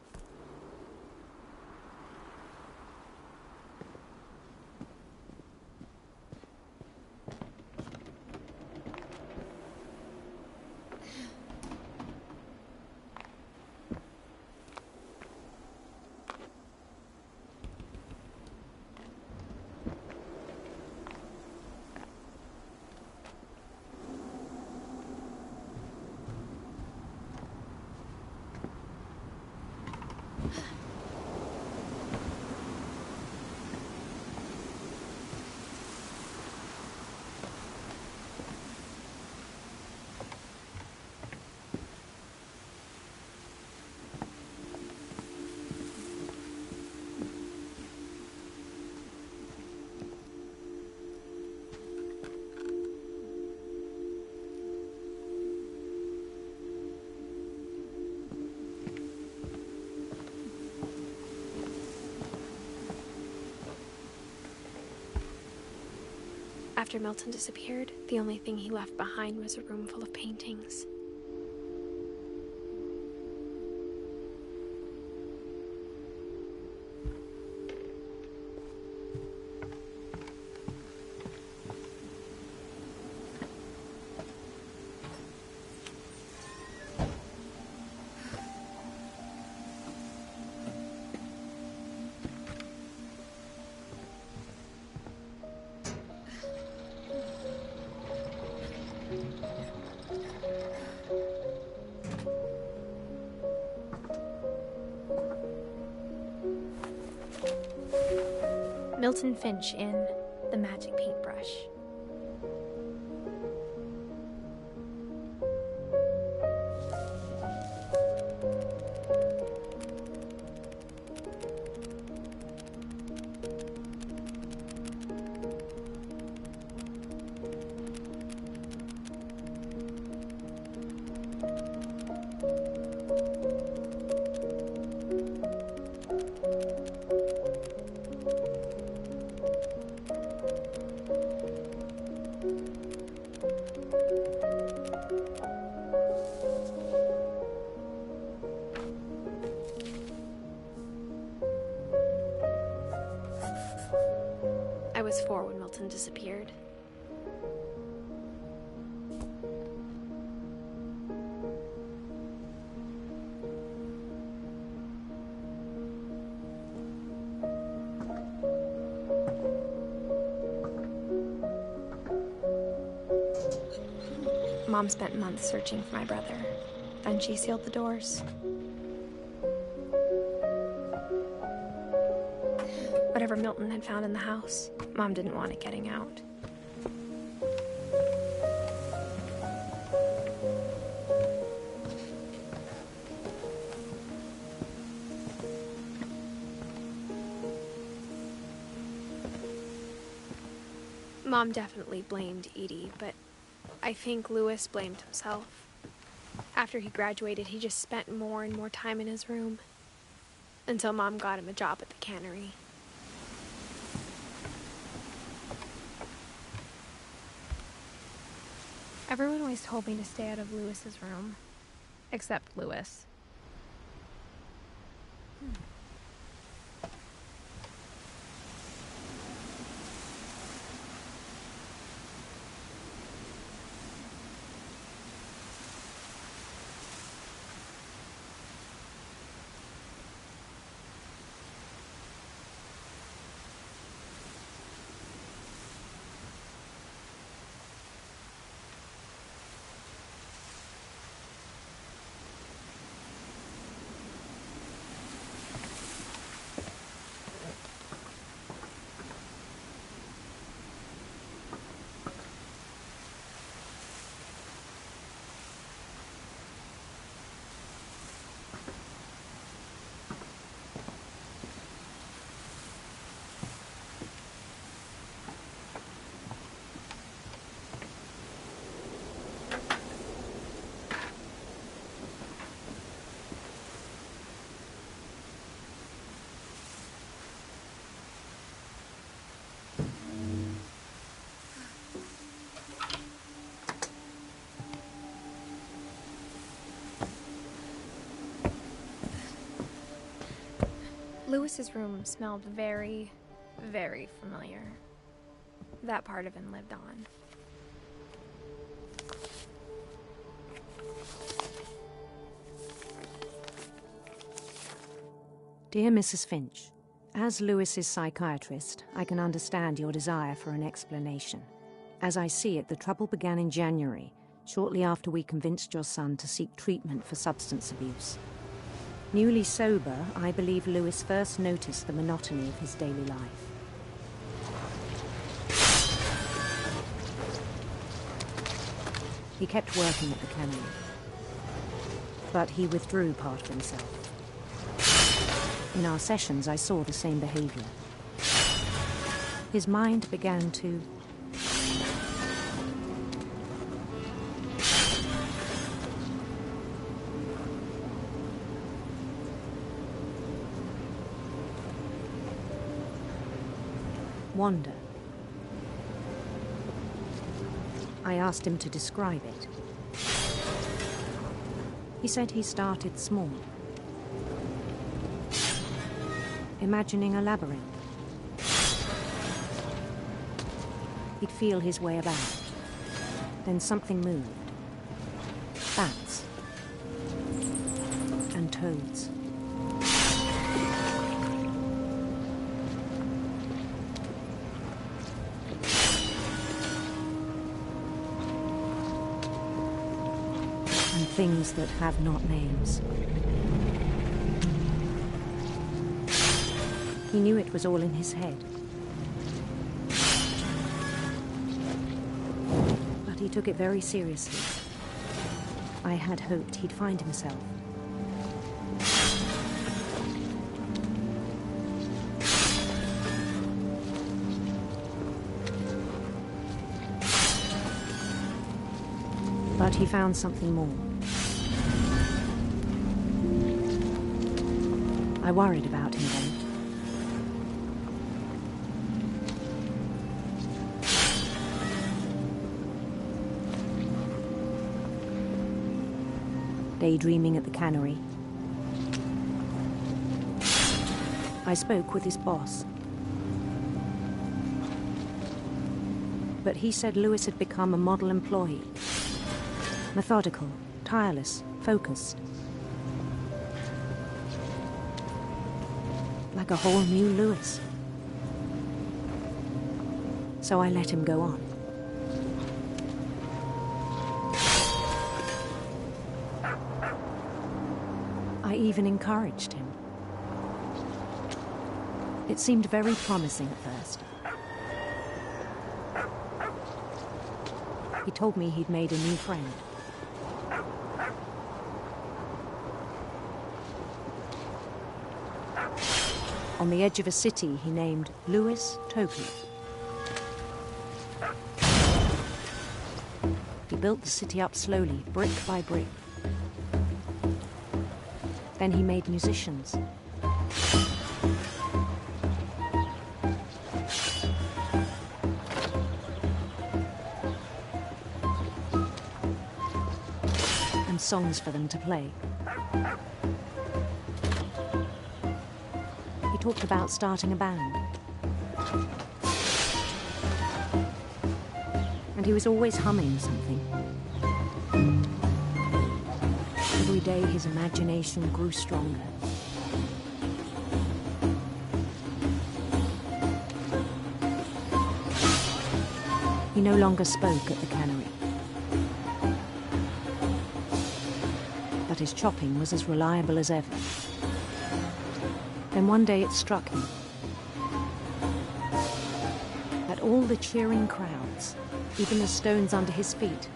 After Milton disappeared, the only thing he left behind was a room full of paintings. Milton Finch in The Magic Paintbrush. I was 4 when Milton disappeared. Mom spent months searching for my brother. Then she sealed the doors. Whatever Milton had found in the house, Mom didn't want it getting out. Mom definitely blamed Edie, but I think Louis blamed himself. After he graduated, he just spent more and more time in his room, until Mom got him a job at the cannery. Everyone always told me to stay out of Louis's room, except Louis. Louis's room smelled very, very familiar. That part of him lived on. Dear Mrs. Finch, as Louis's psychiatrist, I can understand your desire for an explanation. As I see it, the trouble began in January, shortly after we convinced your son to seek treatment for substance abuse. Newly sober, I believe Louis first noticed the monotony of his daily life. He kept working at the cannery, but he withdrew part of himself. In our sessions, I saw the same behavior. His mind began to wander. I asked him to describe it. He said he started small, imagining a labyrinth. He'd feel his way about. Then something moved. Bats and toads. Things that have not names. He knew it was all in his head. he took it very seriously. I had hoped he'd find himself. But he found something more. I worried about him then. Daydreaming at the cannery, I spoke with his boss. But he said Louis had become a model employee. Methodical, tireless, focused. Like a whole new Louis. So I let him go on. I even encouraged him. It seemed very promising at first. He told me he'd made a new friend. On the edge of a city he named Louis Topi. He built the city up slowly, brick by brick. Then he made musicians. And songs for them to play. He talked about starting a band. And he was always humming something. Every day his imagination grew stronger. He no longer spoke at the cannery. But his chopping was as reliable as ever. Then one day it struck him that all the cheering crowds, even the stones under his feet,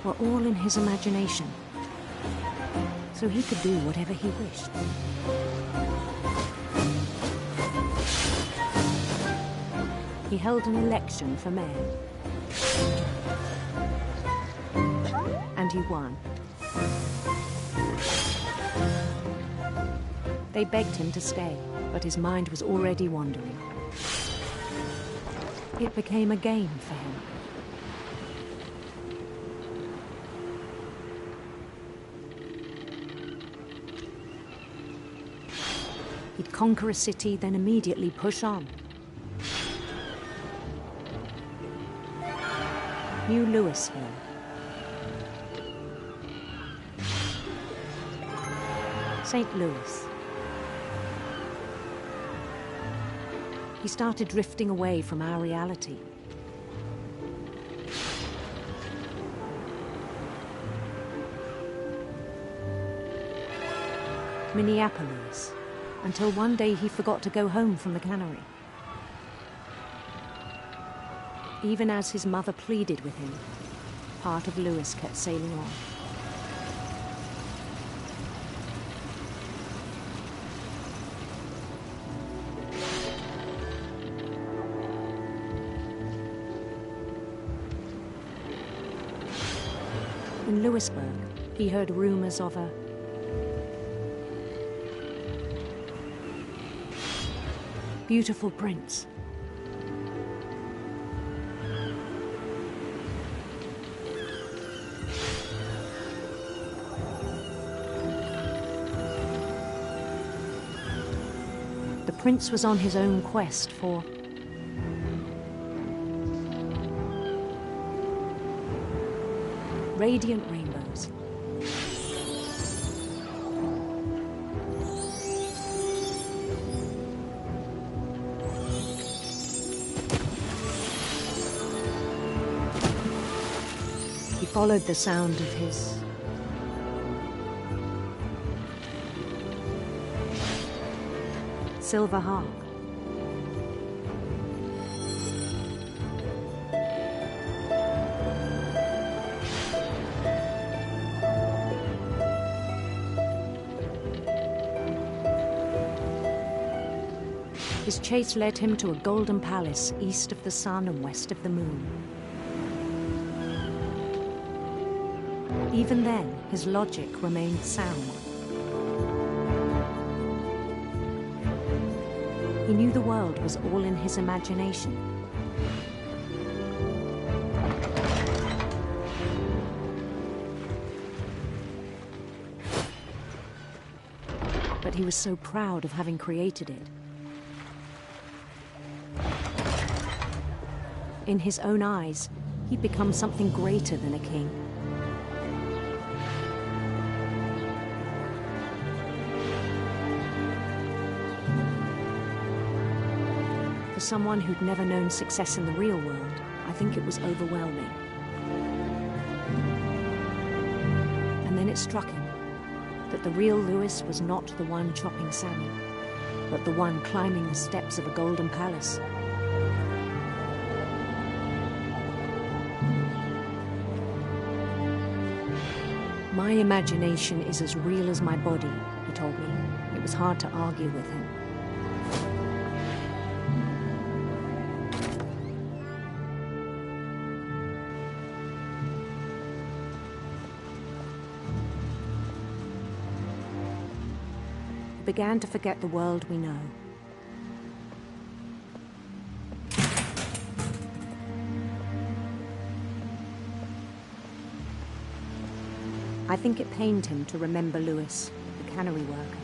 were all in his imagination, so he could do whatever he wished. He held an election for mayor, and he won. They begged him to stay, but his mind was already wandering. It became a game for him. He'd conquer a city, then immediately push on. New Louisville. St. Louis. He started drifting away from our reality. Minneapolis. Until one day he forgot to go home from the cannery. Even as his mother pleaded with him, part of Louis kept sailing on. In Louisburg, he heard rumors of a beautiful prince. The prince was on his own quest for radiant rainbows. He followed the sound of his silver harp. His chase led him to a golden palace east of the sun and west of the moon. Even then, his logic remained sound. He knew the world was all in his imagination. But he was so proud of having created it. In his own eyes, he'd become something greater than a king. For someone who'd never known success in the real world, I think it was overwhelming. And then it struck him that the real Louis was not the one chopping salmon, but the one climbing the steps of a golden palace. My imagination is as real as my body, he told me. It was hard to argue with him. We began to forget the world we know. I think it pained him to remember Louis, the cannery worker.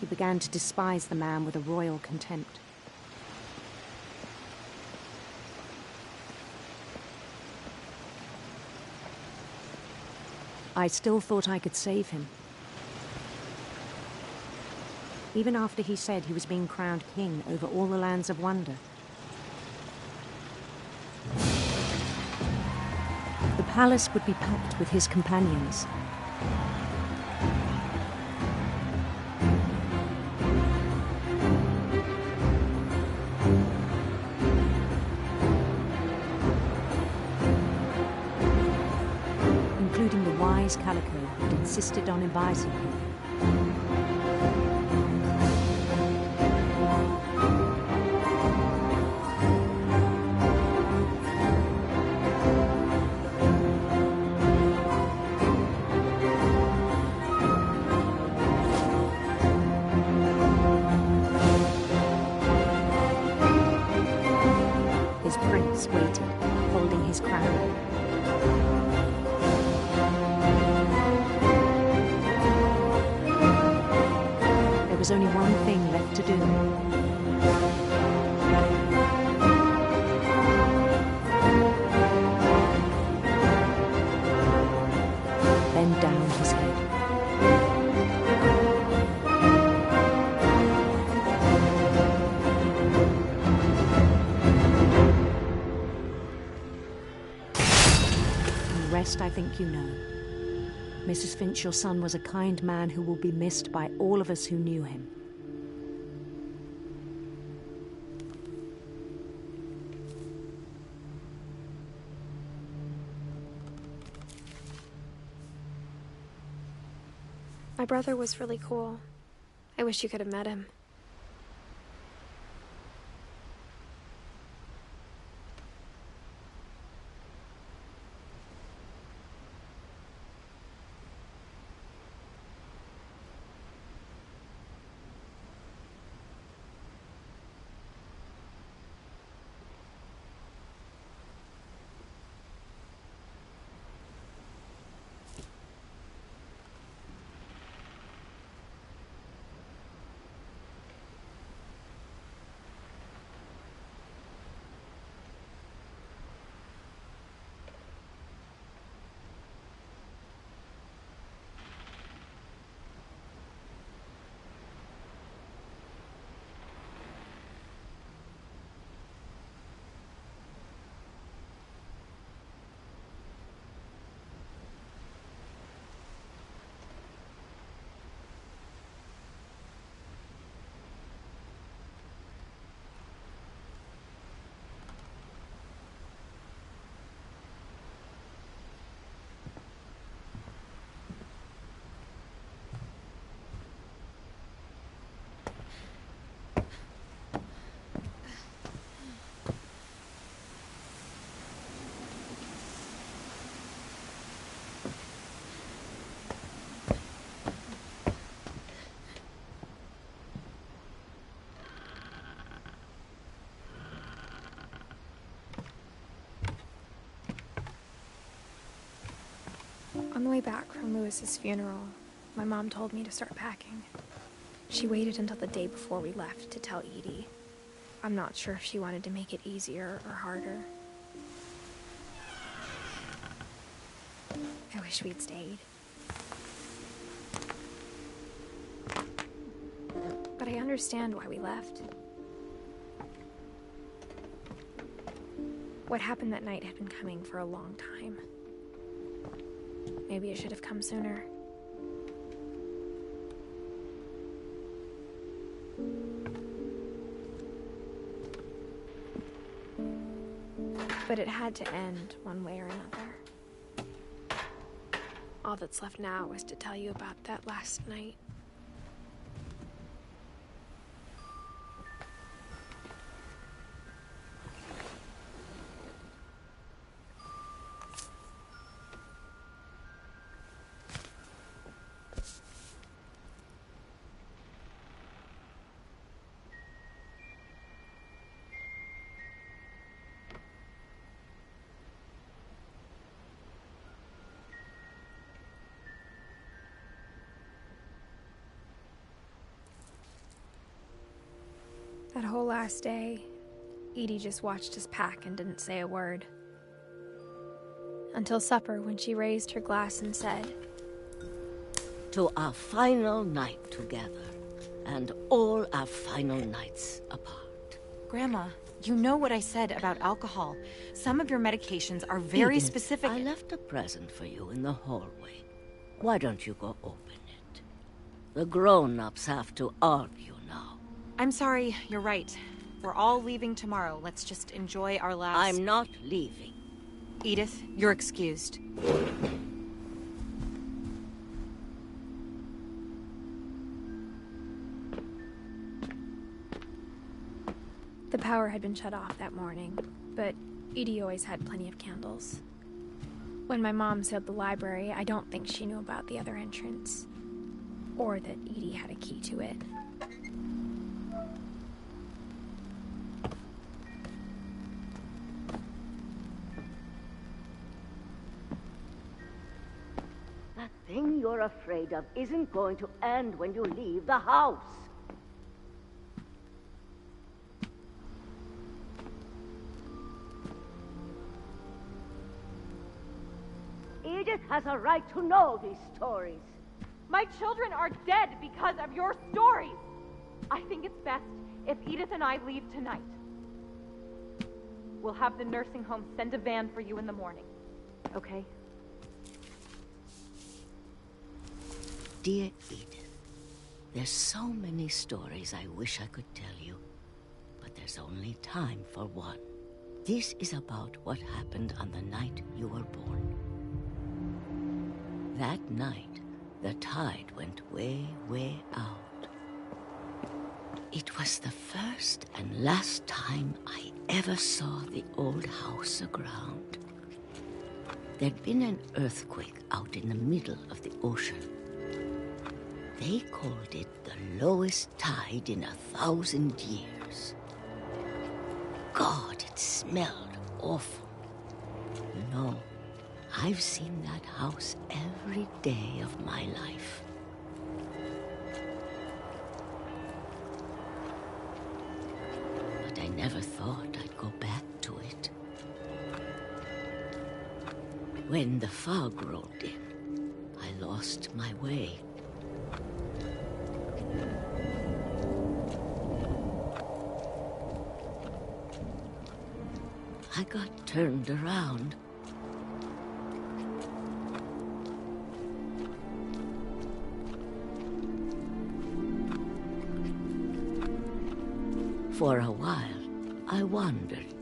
He began to despise the man with a royal contempt. I still thought I could save him. Even after he said he was being crowned king over all the lands of wonder. The palace would be packed with his companions. Including the wise Calico who'd insisted on advising him. His prince waited, holding his crown. There was only one thing left to do. Bend down his head. And the rest I think you know. Mrs. Finch, your son was a kind man who will be missed by all of us who knew him. My brother was really cool. I wish you could have met him. On the way back from Lewis's funeral, my mom told me to start packing. She waited until the day before we left to tell Edie. I'm not sure if she wanted to make it easier or harder. I wish we'd stayed. But I understand why we left. What happened that night had been coming for a long time. Maybe it should have come sooner. But it had to end one way or another. All that's left now is to tell you about that last night. That whole last day, Edie just watched us pack and didn't say a word. Until supper, when she raised her glass and said, "To our final night together, and all our final nights apart." Grandma, you know what I said about alcohol. Some of your medications are very Edith, specific. I left a present for you in the hallway. Why don't you go open it? The grown-ups have to argue now. I'm sorry, you're right. We're all leaving tomorrow. Let's just enjoy our last... I'm not leaving. Edith, you're excused. The power had been shut off that morning, but Edie always had plenty of candles. When my mom sealed the library, I don't think she knew about the other entrance, or that Edie had a key to it. That thing you're afraid of isn't going to end when you leave the house. Edith has a right to know these stories. My children are dead because of your stories. I think it's best if Edith and I leave tonight. We'll have the nursing home send a van for you in the morning. Okay? Dear Edith, there's so many stories I wish I could tell you, but there's only time for one. This is about what happened on the night you were born. That night, the tide went way, way out. It was the first and last time I ever saw the old house aground. There'd been an earthquake out in the middle of the ocean. They called it the lowest tide in 1,000 years. God, it smelled awful. You know, I've seen that house every day of my life. But I never thought I'd go back to it. When the fog rolled in, I lost my way. I got turned around. For a while, I wandered.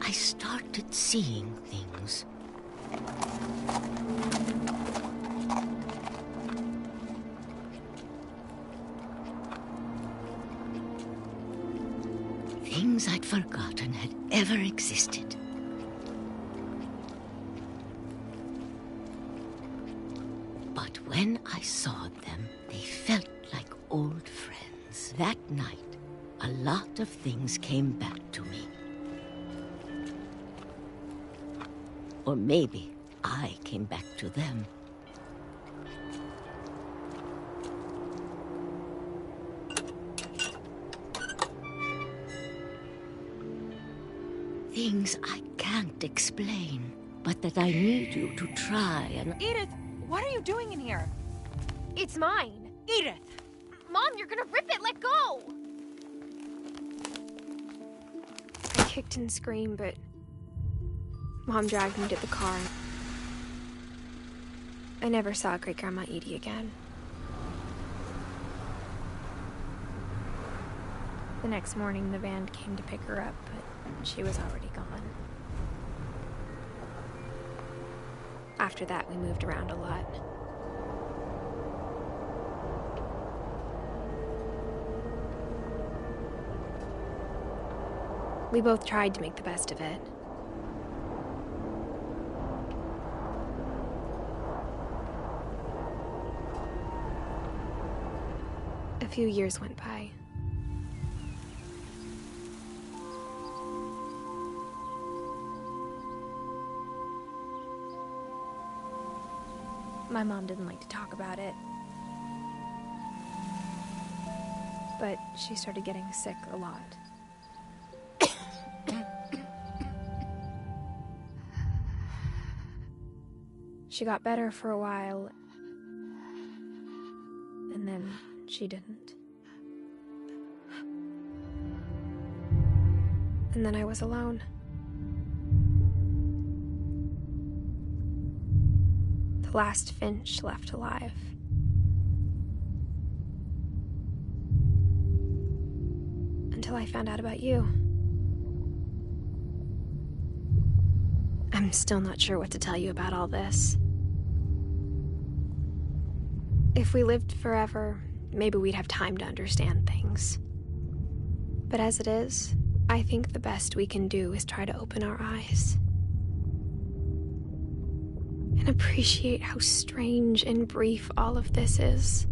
I started seeing things. Things I'd forgotten had ever existed. But when I saw them, they felt like old friends. That night, a lot of things came back to me. Or maybe I came back to them. Things I can't explain, but that I need you to try and... Edith, what are you doing in here? It's mine. Edith! Mom, you're gonna rip it! Let go! I kicked and screamed, but Mom dragged me to the car. I never saw Great-Grandma Edie again. The next morning, the van came to pick her up, but she was already gone. After that, we moved around a lot. We both tried to make the best of it. A few years went by. My mom didn't like to talk about it. But she started getting sick a lot. She got better for a while, and then she didn't. And then I was alone. The last Finch left alive. Until I found out about you. I'm still not sure what to tell you about all this. If we lived forever, maybe we'd have time to understand things. But as it is, I think the best we can do is try to open our eyes. And appreciate how strange and brief all of this is.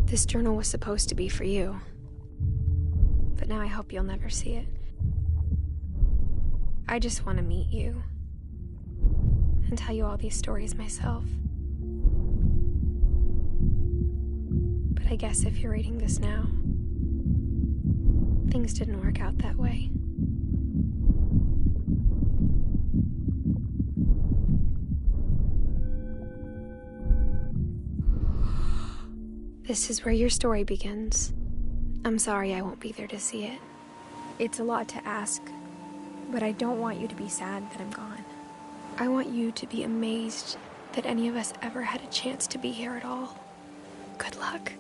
This journal was supposed to be for you. But now I hope you'll never see it. I just want to meet you. And tell you all these stories myself. But I guess if you're reading this now, things didn't work out that way. This is where your story begins. I'm sorry I won't be there to see it. It's a lot to ask, but I don't want you to be sad that I'm gone. I want you to be amazed that any of us ever had a chance to be here at all. Good luck.